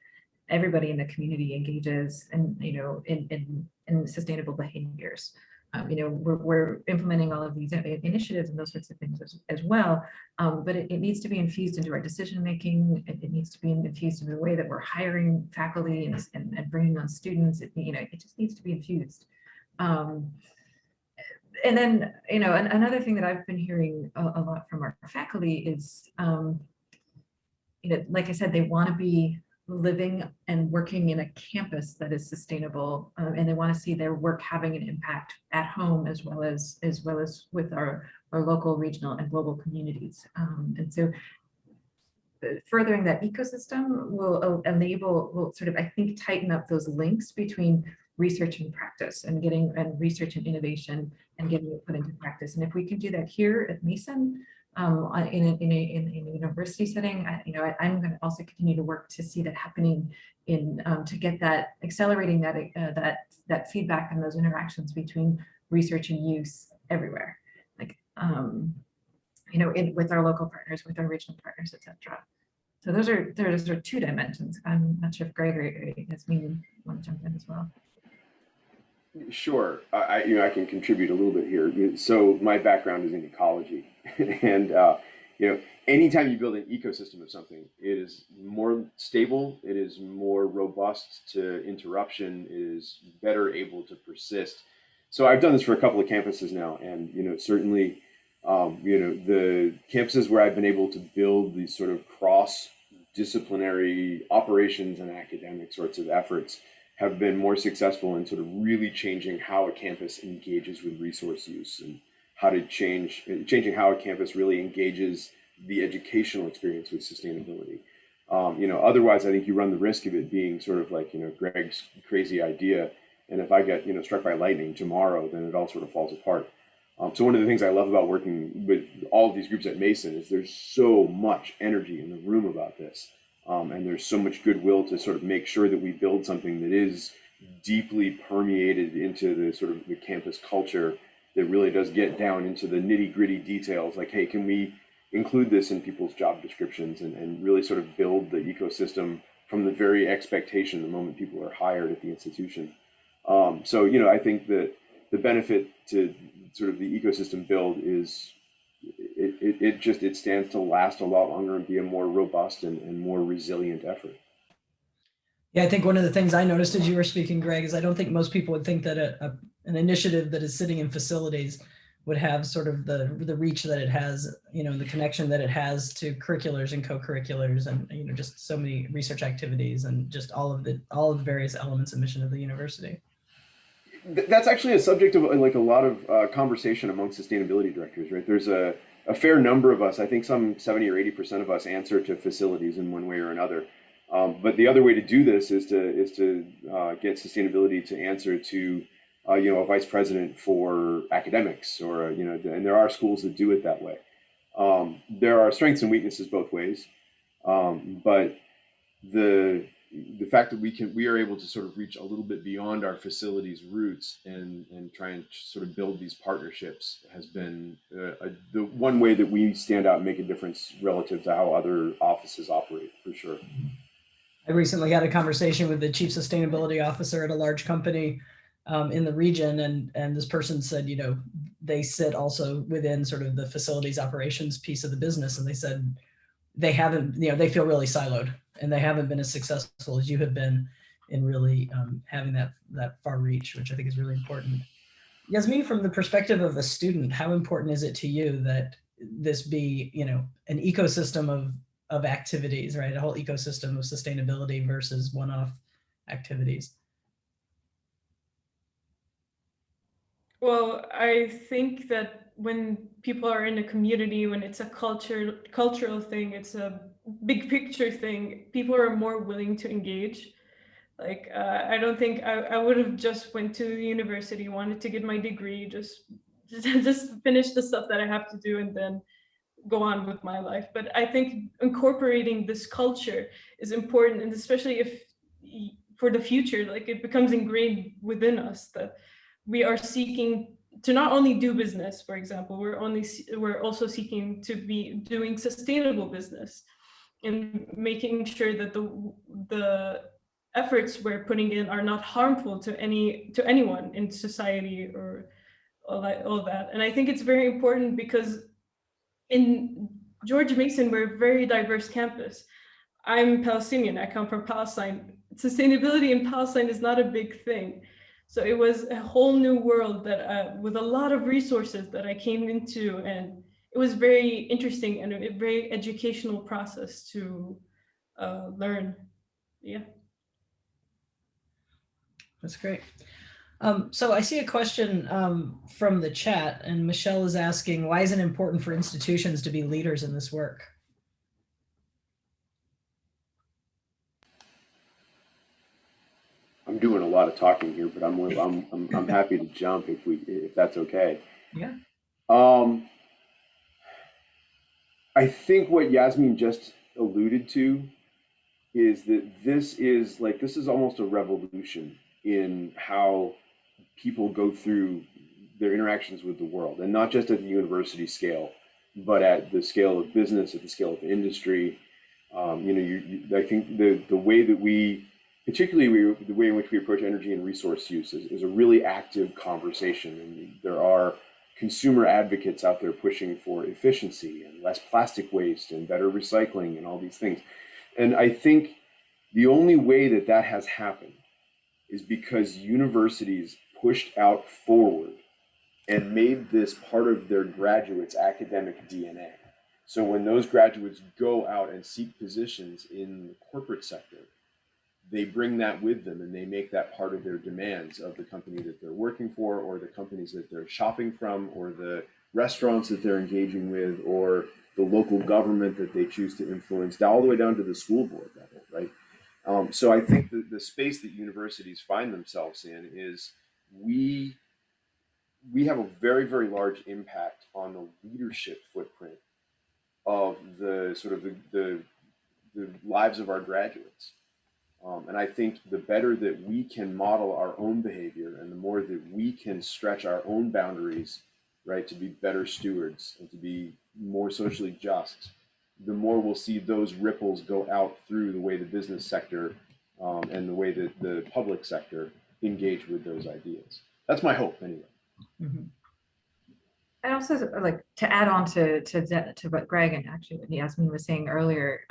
in the community engages and in sustainable behaviors. we're implementing all of these initiatives and those sorts of things as well. But it needs to be infused into our decision making. It needs to be infused in the way that we're hiring faculty and bringing on students. It just needs to be infused. And then, another thing that I've been hearing a lot from our faculty is, like I said, they want to be living and working in a campus that is sustainable, and they want to see their work having an impact at home as well as with our local, regional, and global communities. And so furthering that ecosystem will sort of, I think, tighten up those links between research and practice and research and innovation and getting it put into practice. And if we can do that here at Mason, in a university setting, I'm going to also continue to work to see that happening to get that, accelerating that feedback and those interactions between research and use everywhere, like with our local partners, with our regional partners, etc. So those are two dimensions. I'm not sure if Gregory has want to jump in as well. Sure, I can contribute a little bit here. So my background is in ecology, and anytime you build an ecosystem of something, it is more stable, it is more robust to interruption, it is better able to persist. So I've done this for a couple of campuses now, and certainly, the campuses where I've been able to build these sort of cross-disciplinary operations and academic sorts of efforts have been more successful in sort of really changing how a campus engages with resource use and how to changing how a campus really engages the educational experience with sustainability. Otherwise, I think you run the risk of it being sort of like, Greg's crazy idea. And if I get, struck by lightning tomorrow, then it all sort of falls apart. So one of the things I love about working with all of these groups at Mason is there's so much energy in the room about this. And there's so much goodwill to sort of make sure that we build something that is deeply permeated into the sort of the campus culture that really does get down into the nitty-gritty details. Like, hey, can we include this in people's job descriptions and really sort of build the ecosystem from the very expectation the moment people are hired at the institution. So, I think that the benefit to sort of the ecosystem build is it stands to last a lot longer and be a more robust and more resilient effort. Yeah, I think one of the things I noticed as you were speaking, Greg, is I don't think most people would think that an initiative that is sitting in facilities would have sort of the reach that it has, the connection that it has to curriculars and co-curriculars and, just so many research activities and just all of the various elements and mission of the university. That's actually a subject of like a lot of conversation among sustainability directors, right? There's a fair number of us, I think some 70 or 80% of us answer to facilities in one way or another. But the other way to do this is to get sustainability to answer to a vice president for academics, or and there are schools that do it that way. There are strengths and weaknesses both ways, but the fact that we are able to sort of reach a little bit beyond our facilities roots and try and sort of build these partnerships has been the one way that we stand out and make a difference relative to how other offices operate, for sure. I recently had a conversation with the chief sustainability officer at a large company in the region, and this person said, they sit also within sort of the facilities operations piece of the business, and they said they haven't, they feel really siloed, and they haven't been as successful as you have been in really having that far reach, which I think is really important. Yasmin, from the perspective of a student, how important is it to you that this be, an ecosystem of activities, right? A whole ecosystem of sustainability versus one-off activities? Well, I think that when people are in a community, when it's a cultural thing, it's a big picture thing, people are more willing to engage. Like, I don't think I would have just went to university, wanted to get my degree, just finish the stuff that I have to do and then go on with my life. But I think incorporating this culture is important, and especially if for the future, like it becomes ingrained within us that we are seeking to not only do business, for example, we're also seeking to be doing sustainable business and making sure that the efforts we're putting in are not harmful to anyone in society or all that. And I think it's very important because in George Mason, we're a very diverse campus. I'm Palestinian, I come from Palestine. Sustainability in Palestine is not a big thing. So it was a whole new world that with a lot of resources that I came into, and it was very interesting and a very educational process to learn. Yeah. That's great. So I see a question from the chat, and Michelle is asking, why is it important for institutions to be leaders in this work? I'm doing a lot of talking here, but I'm happy to jump if that's okay. Yeah. I think what Yasmin just alluded to is that this is almost a revolution in how people go through their interactions with the world, and not just at the university scale, but at the scale of business, at the scale of industry. I think the way that particularly the way in which we approach energy and resource use is a really active conversation. And there are consumer advocates out there pushing for efficiency and less plastic waste and better recycling and all these things. And I think the only way that has happened is because universities pushed out forward and made this part of their graduates' academic DNA. So when those graduates go out and seek positions in the corporate sector, they bring that with them and they make that part of their demands of the company that they're working for, or the companies that they're shopping from, or the restaurants that they're engaging with, or the local government that they choose to influence, all the way down to the school board level, right? So I think the space that universities find themselves in is we have a very, very large impact on the leadership footprint of the sort of the lives of our graduates. And I think the better that we can model our own behavior, and the more that we can stretch our own boundaries, right, to be better stewards and to be more socially just, the more we'll see those ripples go out through the way the business sector and the way that the public sector engage with those ideas. That's my hope, anyway. Mm-hmm. And also, like, to add on to what Greg and actually what Yasmin was saying earlier,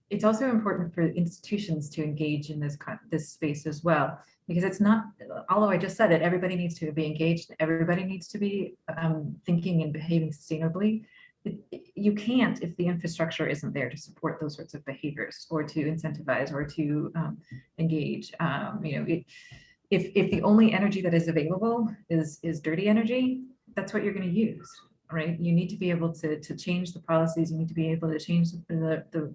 it's also important for institutions to engage in this space as well, because it's not, although I just said it, everybody needs to be engaged, everybody needs to be thinking and behaving sustainably. You can't if the infrastructure isn't there to support those sorts of behaviors, or to incentivize, or to engage. If the only energy that is available is dirty energy, that's what you're going to use, right? You need to be able to change the policies. You need to be able to change the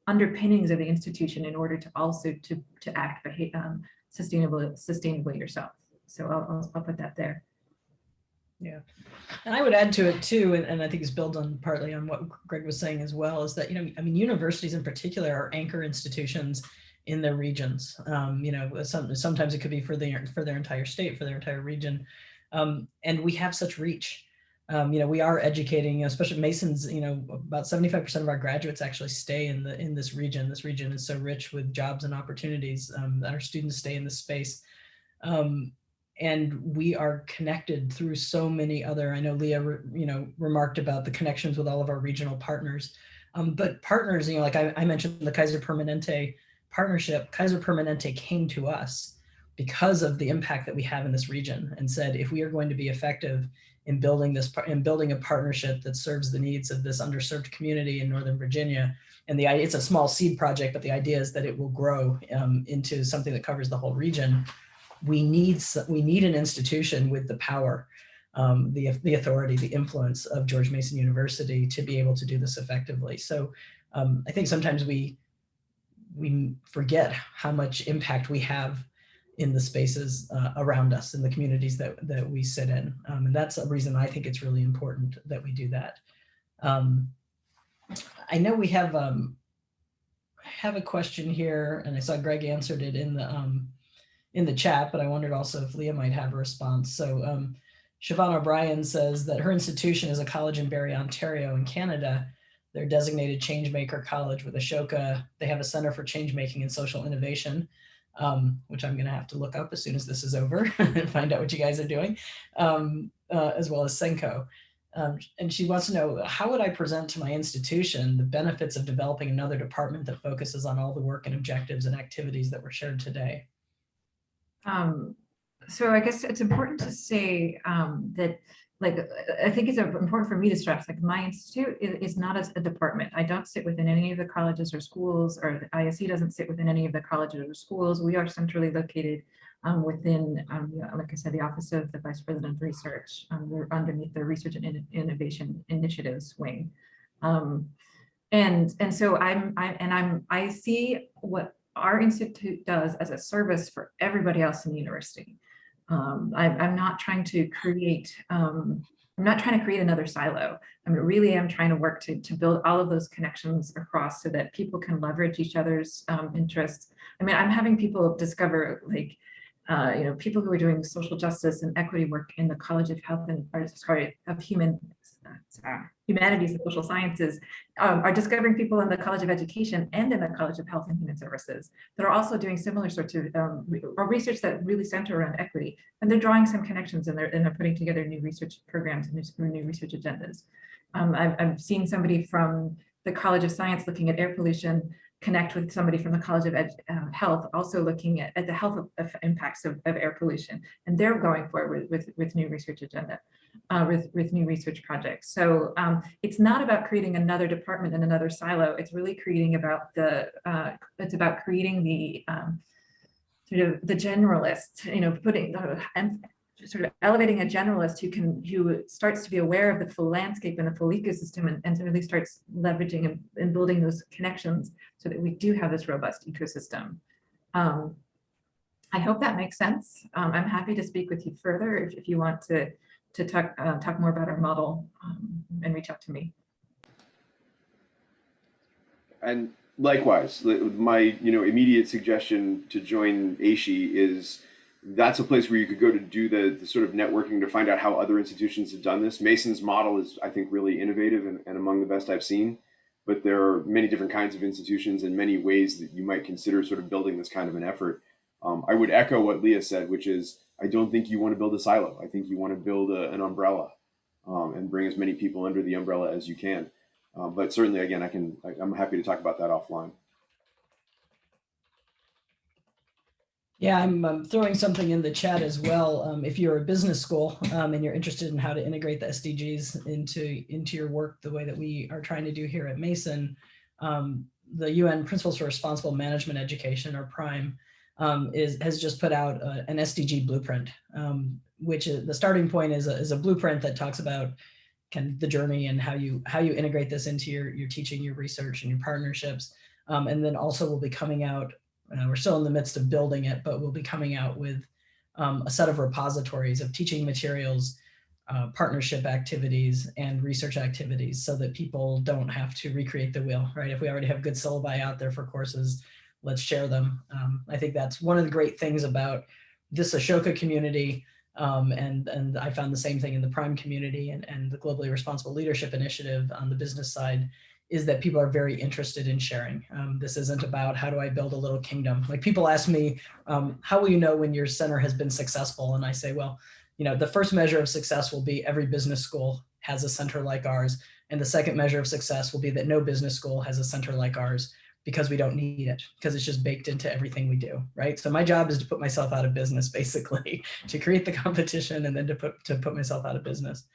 underpinnings of the institution in order to also to act sustainably yourself. So I'll put that there. Yeah, and I would add to it too, and I think it's built on partly on what Greg was saying as well, is that, universities in particular are anchor institutions in their regions. Sometimes it could be for their entire state, for their entire region, and we have such reach. We are educating, especially Mason's. About 75% of our graduates actually stay in this region. This region is so rich with jobs and opportunities that our students stay in this space. And we are connected through so many other, I know Leah, remarked about the connections with all of our regional partners. But partners, like I mentioned the Kaiser Permanente partnership. Kaiser Permanente came to us because of the impact that we have in this region, and said, if we are going to be effective in building a partnership that serves the needs of this underserved community in Northern Virginia, and it's a small seed project, but the idea is that it will grow into something that covers the whole region. We need an institution with the power, the authority, the influence of George Mason University to be able to do this effectively. So I think sometimes we forget how much impact we have in the spaces around us, in the communities that we sit in. And that's a reason I think it's really important that we do that. I know we have a question here, and I saw Greg answered it in the chat, but I wondered also if Leah might have a response. So Siobhan O'Brien says that her institution is a college in Barrie, Ontario in Canada. They're designated Changemaker College with Ashoka. They have a Center for Change Making and Social Innovation. which I'm going to have to look up as soon as this is over and find out what you guys are doing, as well as Senko. And she wants to know, how would I present to my institution the benefits of developing another department that focuses on all the work and objectives and activities that were shared today? So I guess it's important to say that, like, I think it's important for me to stress, like, my institute is not a department. I don't sit within any of the colleges or schools, or the ISE doesn't sit within any of the colleges or schools. We are centrally located within, like I said, the Office of the Vice President of Research. We're underneath the Research and Innovation Initiatives wing. And so I see what our institute does as a service for everybody else in the university. I'm not trying to create, I'm not trying to create another silo. I mean, really, I'm trying to work to build all of those connections across so that people can leverage each other's interests. I mean, I'm having people discover, like, people who are doing social justice and equity work in the College of Health and, of Humanities and Social Sciences, are discovering people in the College of Education and in the College of Health and Human Services that are also doing similar sorts of research that really center around equity. And they're drawing some connections, and they're putting together new research programs and new research agendas. I've seen somebody from the College of Science looking at air pollution connect with somebody from the College of Health, also looking at the health impacts of air pollution, and they're going forward with new research agenda, with new research projects. So it's not about creating another department in another silo. It's really creating about it's about creating the sort of the generalist, putting sort of elevating a generalist who starts to be aware of the full landscape and the full ecosystem, and really starts leveraging and building those connections so that we do have this robust ecosystem. I hope that makes sense. I'm happy to speak with you further if you want to talk more about our model, and reach out to me. And likewise, my immediate suggestion to join AISHE is that's a place where you could go to do the sort of networking to find out how other institutions have done this. Mason's model is, I think, really innovative and among the best I've seen. But there are many different kinds of institutions and many ways that you might consider sort of building this kind of an effort. I would echo what Leah said, which is, I don't think you want to build a silo. I think you want to build an umbrella, and bring as many people under the umbrella as you can. But certainly, again, I'm happy to talk about that offline. Yeah, I'm throwing something in the chat as well. If you're a business school and you're interested in how to integrate the SDGs into your work the way that we are trying to do here at Mason, the UN Principles for Responsible Management Education, or PRIME, has just put out an SDG blueprint, which is, the starting point is a blueprint that talks about kind of the journey and how you integrate this into your teaching, your research, and your partnerships. And then also we'll be coming out, we're still in the midst of building it, but we'll be coming out with a set of repositories of teaching materials, partnership activities, and research activities, so that people don't have to recreate the wheel, right? If we already have good syllabi out there for courses, let's share them. I think that's one of the great things about this Ashoka community, and I found the same thing in the PRIME community and the Globally Responsible Leadership Initiative on the business side, is that people are very interested in sharing. This isn't about, how do I build a little kingdom? Like, people ask me, how will you know when your center has been successful? And I say, well, the first measure of success will be every business school has a center like ours. And the second measure of success will be that no business school has a center like ours, because we don't need it, because it's just baked into everything we do, right? So my job is to put myself out of business, basically, to create the competition and then to put myself out of business.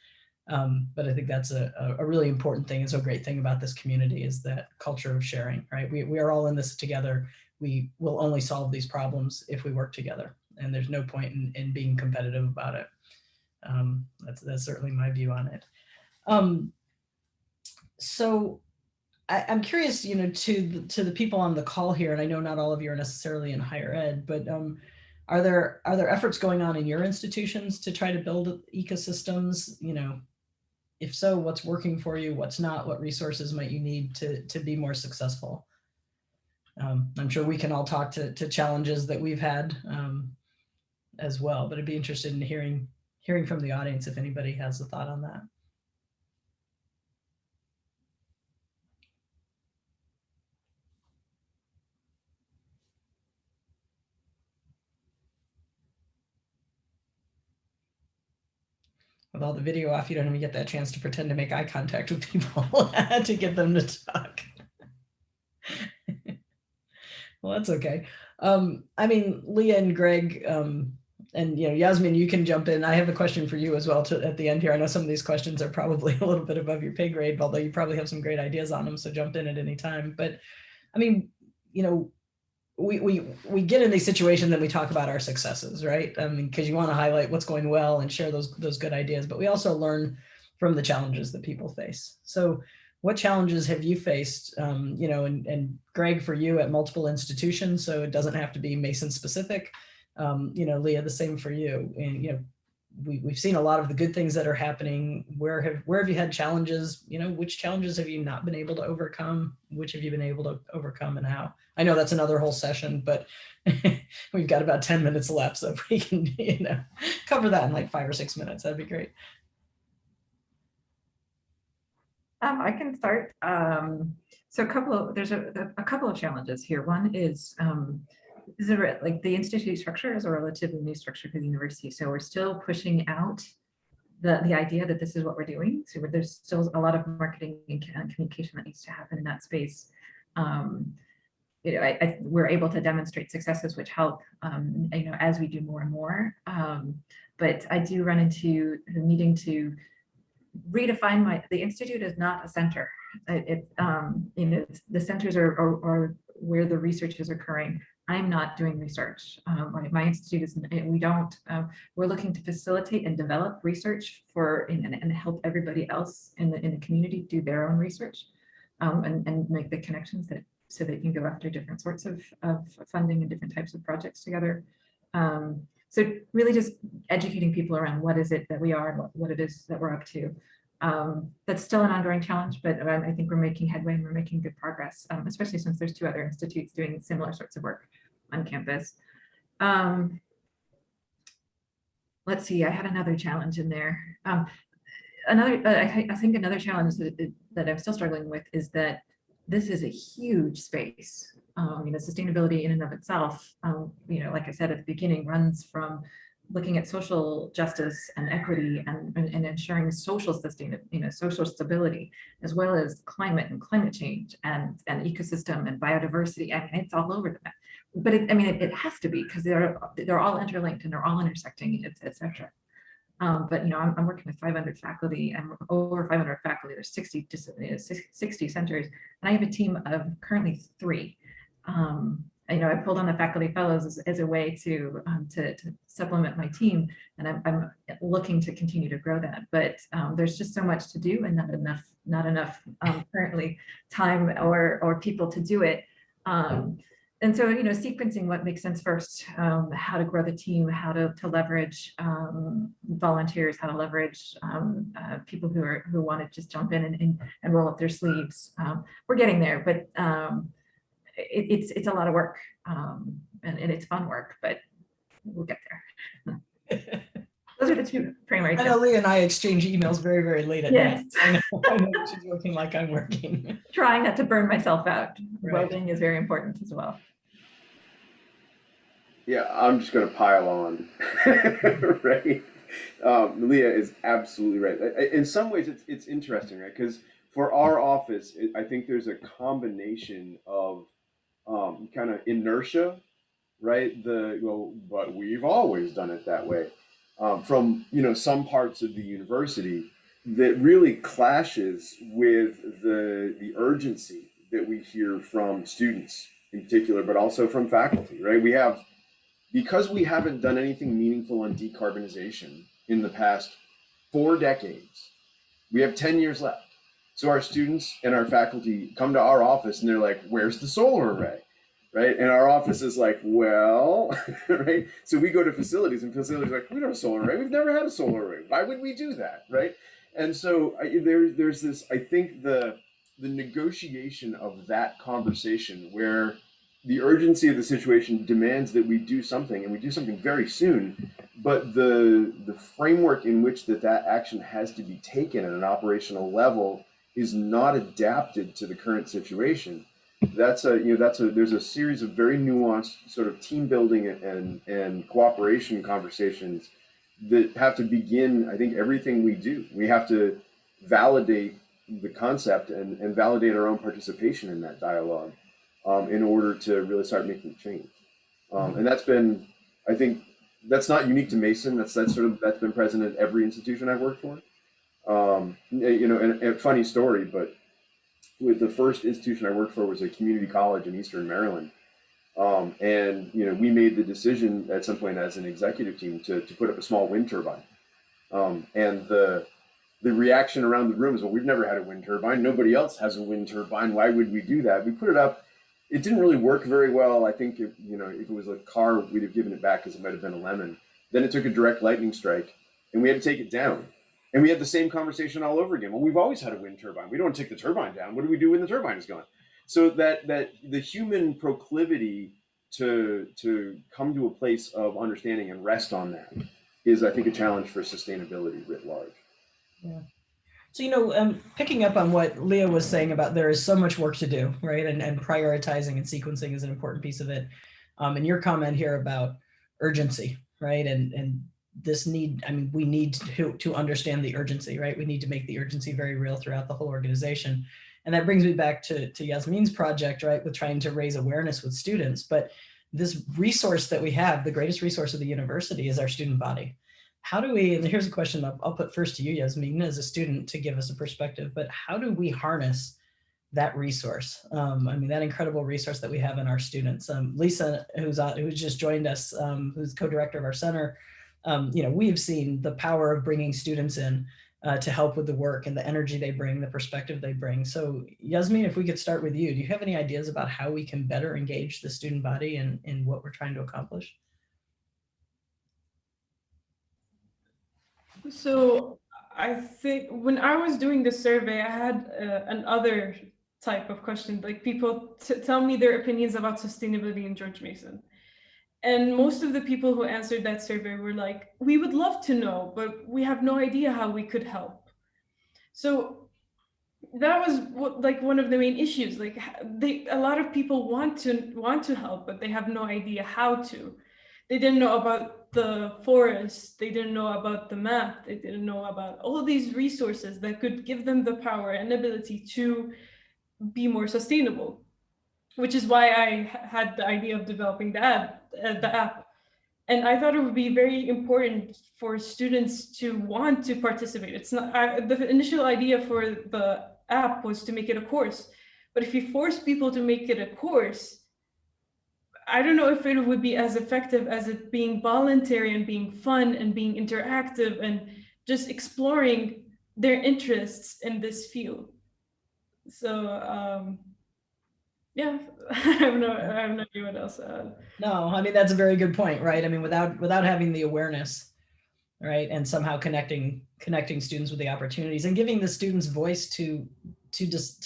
But I think that's a really important thing. It's a great thing about this community, is that culture of sharing, right? We are all in this together. We will only solve these problems if we work together, and there's no point in being competitive about it. That's certainly my view on it. So I'm curious, to the people on the call here, and I know not all of you are necessarily in higher ed, but are there efforts going on in your institutions to try to build ecosystems? If so, what's working for you? What's not? What resources might you need to be more successful? I'm sure we can all talk to challenges that we've had as well, but I'd be interested in hearing from the audience if anybody has a thought on that. with all the video off, you don't even get that chance to pretend to make eye contact with people to get them to talk. Well, that's okay. I mean, Leah and Greg, and Yasmin, you can jump in. I have a question for you as well at the end here. I know some of these questions are probably a little bit above your pay grade, although you probably have some great ideas on them, so jump in at any time. But I mean, we get in these situations and we talk about our successes, right? I mean, because you want to highlight what's going well and share those good ideas, but we also learn from the challenges that people face. So what challenges have you faced, and Greg, for you at multiple institutions, so it doesn't have to be Mason specific, Leah, the same for you. And, we've seen a lot of the good things that are happening. Where have you had challenges? Which challenges have you not been able to overcome? Which have you been able to overcome, and how? I know that's another whole session, but we've got about 10 minutes left, so if we can, cover that in like 5 or 6 minutes, that'd be great. I can start. So there's a couple of challenges here. One is like the institute structure is a relatively new structure for the university. So we're still pushing out the idea that this is what we're doing. So there's still a lot of marketing and communication that needs to happen in that space. We're able to demonstrate successes which help, as we do more and more. But I do run into the needing to redefine the institute is not a center. The centers are where the research is occurring. I'm not doing research. My institute is, we're looking to facilitate and develop research and help everybody else in the community do their own research, and make the connections so they can go after different sorts of funding and different types of projects together. So really just educating people around what is it that we are, and what it is that we're up to. That's still an ongoing challenge, but I think we're making headway and we're making good progress, especially since there's 2 other institutes doing similar sorts of work on campus. Let's see, I had another challenge in there. I think another challenge that I'm still struggling with is that this is a huge space. Sustainability in and of itself, like I said at the beginning, runs from looking at social justice and equity and ensuring social social stability, as well as climate and climate change and ecosystem and biodiversity. I mean, it's all over the map. But it has to be, because they're all interlinked and they're all intersecting, etc. But I'm working with 500 faculty. I'm over 500 faculty. There's 60 centers, and I have a team of currently 3. I pulled on the faculty fellows as a way to supplement my team, and I'm looking to continue to grow that. But there's just so much to do, and not enough currently time or people to do it. And so, sequencing what makes sense first, how to grow the team, how to leverage volunteers, how to leverage people who want to just jump in and roll up their sleeves. We're getting there, but it's a lot of work, and it's fun work, but we'll get there. Those are the 2 primary. I know Leah and I exchange emails very, very late at Yes. night. I know she's working like I'm working. Trying not to burn myself out. Right. Well-being is very important as well. Yeah, I'm just going to pile on, right? Leah is absolutely right. In some ways, it's interesting, right? Because for our office, I think there's a combination of kind of inertia, right? But we've always done it that way. From some parts of the university that really clashes with the urgency that we hear from students in particular, but also from faculty, right? Because we haven't done anything meaningful on decarbonization in the past 4 decades, we have 10 years left. So our students and our faculty come to our office and they're like, where's the solar array? Right? And our office is like, well, right? So we go to facilities and facilities are like, we don't have a solar array. We've never had a solar array. Why would we do that? Right? And so there's this, I think the negotiation of that conversation where the urgency of the situation demands that we do something, and we do something very soon, but the framework in which that action has to be taken at an operational level is not adapted to the current situation. There's a series of very nuanced sort of team building and cooperation conversations that have to begin, I think, everything we do. We have to validate the concept and validate our own participation in that dialogue in order to really start making change. And that's been, I think, that's not unique to Mason. That's been present at every institution I've worked for. You know, and a funny story, but with the first institution I worked for was a community college in Eastern Maryland. And you know, we made the decision at some point as an executive team to put up a small wind turbine. And the reaction around the room is, well, we've never had a wind turbine. Nobody else has a wind turbine. Why would we do that? We put it up. It didn't really work very well. I think if it was a car, we'd have given it back because it might have been a lemon. Then it took a direct lightning strike, and we had to take it down. And we had the same conversation all over again. Well, we've always had a wind turbine. We don't take the turbine down. What do we do when the turbine is gone? So that the human proclivity to come to a place of understanding and rest on that is, I think, a challenge for sustainability writ large. Yeah. So, picking up on what Leah was saying about there is so much work to do, right? And prioritizing and sequencing is an important piece of it. And your comment here about urgency, right? And this need, I mean, we need to understand the urgency, right? We need to make the urgency very real throughout the whole organization. And that brings me back to Yasmin's project, right? With trying to raise awareness with students. But this resource that we have, the greatest resource of the university, is our student body. How do we, and here's a question I'll put first to you, Yasmin, as a student, to give us a perspective, but how do we harness that resource? I mean, that incredible resource that we have in our students. Lisa, who's just joined us, who's co-director of our center, we've seen the power of bringing students in to help with the work and the energy they bring, the perspective they bring. So Yasmin, if we could start with you, do you have any ideas about how we can better engage the student body in what we're trying to accomplish? So I think when I was doing the survey, I had another type of question, like people tell me their opinions about sustainability in George Mason. And most of the people who answered that survey were like, we would love to know, but we have no idea how we could help. So that was one of the main issues. Like a lot of people want to help, but they have no idea how to. They didn't know about the forest. They didn't know about the map. They didn't know about all these resources that could give them the power and ability to be more sustainable, which is why I had the idea of developing the app. And I thought it would be very important for students to want to participate. It's not, the initial idea for the app was to make it a course, but if you force people to make it a course, I don't know if it would be as effective as it being voluntary and being fun and being interactive and just exploring their interests in this field. So yeah, I have no idea what else. No, I mean, that's a very good point, right? I mean, without having the awareness, right, and somehow connecting students with the opportunities and giving the students voice to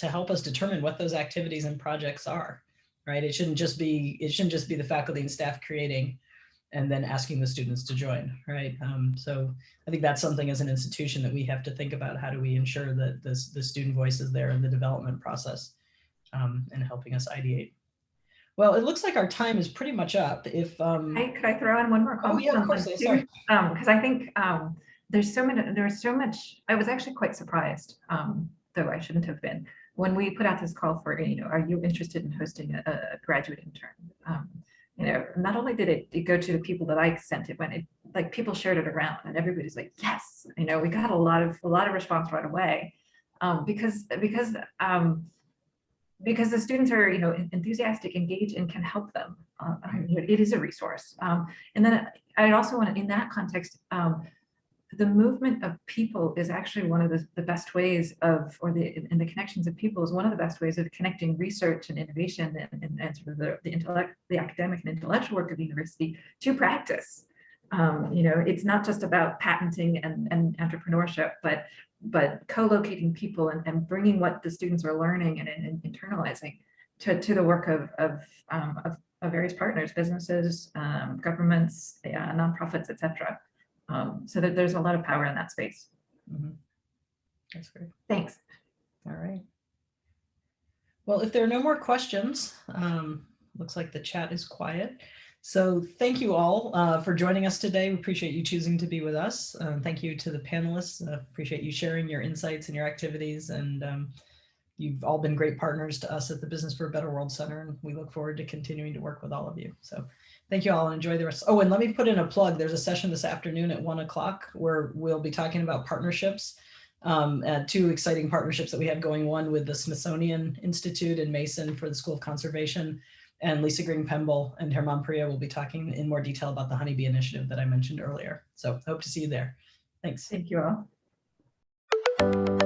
help us determine what those activities and projects are. Right. It shouldn't just be the faculty and staff creating and then asking the students to join. Right. So I think that's something as an institution that we have to think about. How do we ensure that the student voice is there in the development process and helping us ideate? Well, it looks like our time is pretty much up. If could I throw in one more comment? Oh, yeah, of course. Sorry. Because I think there's so much. I was actually quite surprised, though I shouldn't have been, when we put out this call for, are you interested in hosting a graduate intern? Not only did it go to the people that I sent it, when it, like, people shared it around and everybody's like, yes, we got a lot of response right away, because the students are, enthusiastic, engaged, and can help them. It is a resource. And then I also want to, in that context, the movement of people is actually one of the best ways of, and the connections of people is one of the best ways of connecting research and innovation and sort of the academic and intellectual work of the university to practice. It's not just about patenting and entrepreneurship, but co-locating people and bringing what the students are learning and internalizing to the work of various partners, businesses, governments, nonprofits, etc. So that there's a lot of power in that space. Mm-hmm. That's great. Thanks. All right. Well, if there are no more questions, looks like the chat is quiet. So thank you all for joining us today. We appreciate you choosing to be with us. Thank you to the panelists. Appreciate you sharing your insights and your activities. And you've all been great partners to us at the Business for a Better World Center. And we look forward to continuing to work with all of you. So thank you all and enjoy the rest. Oh, and let me put in a plug. There's a session this afternoon at 1 o'clock where we'll be talking about partnerships. Two exciting partnerships that we have going, one with the Smithsonian Institute in Mason for the School of Conservation, and Lisa Green-Pemble and Herman Priya will be talking in more detail about the Honeybee Initiative that I mentioned earlier. So hope to see you there. Thanks. Thank you all.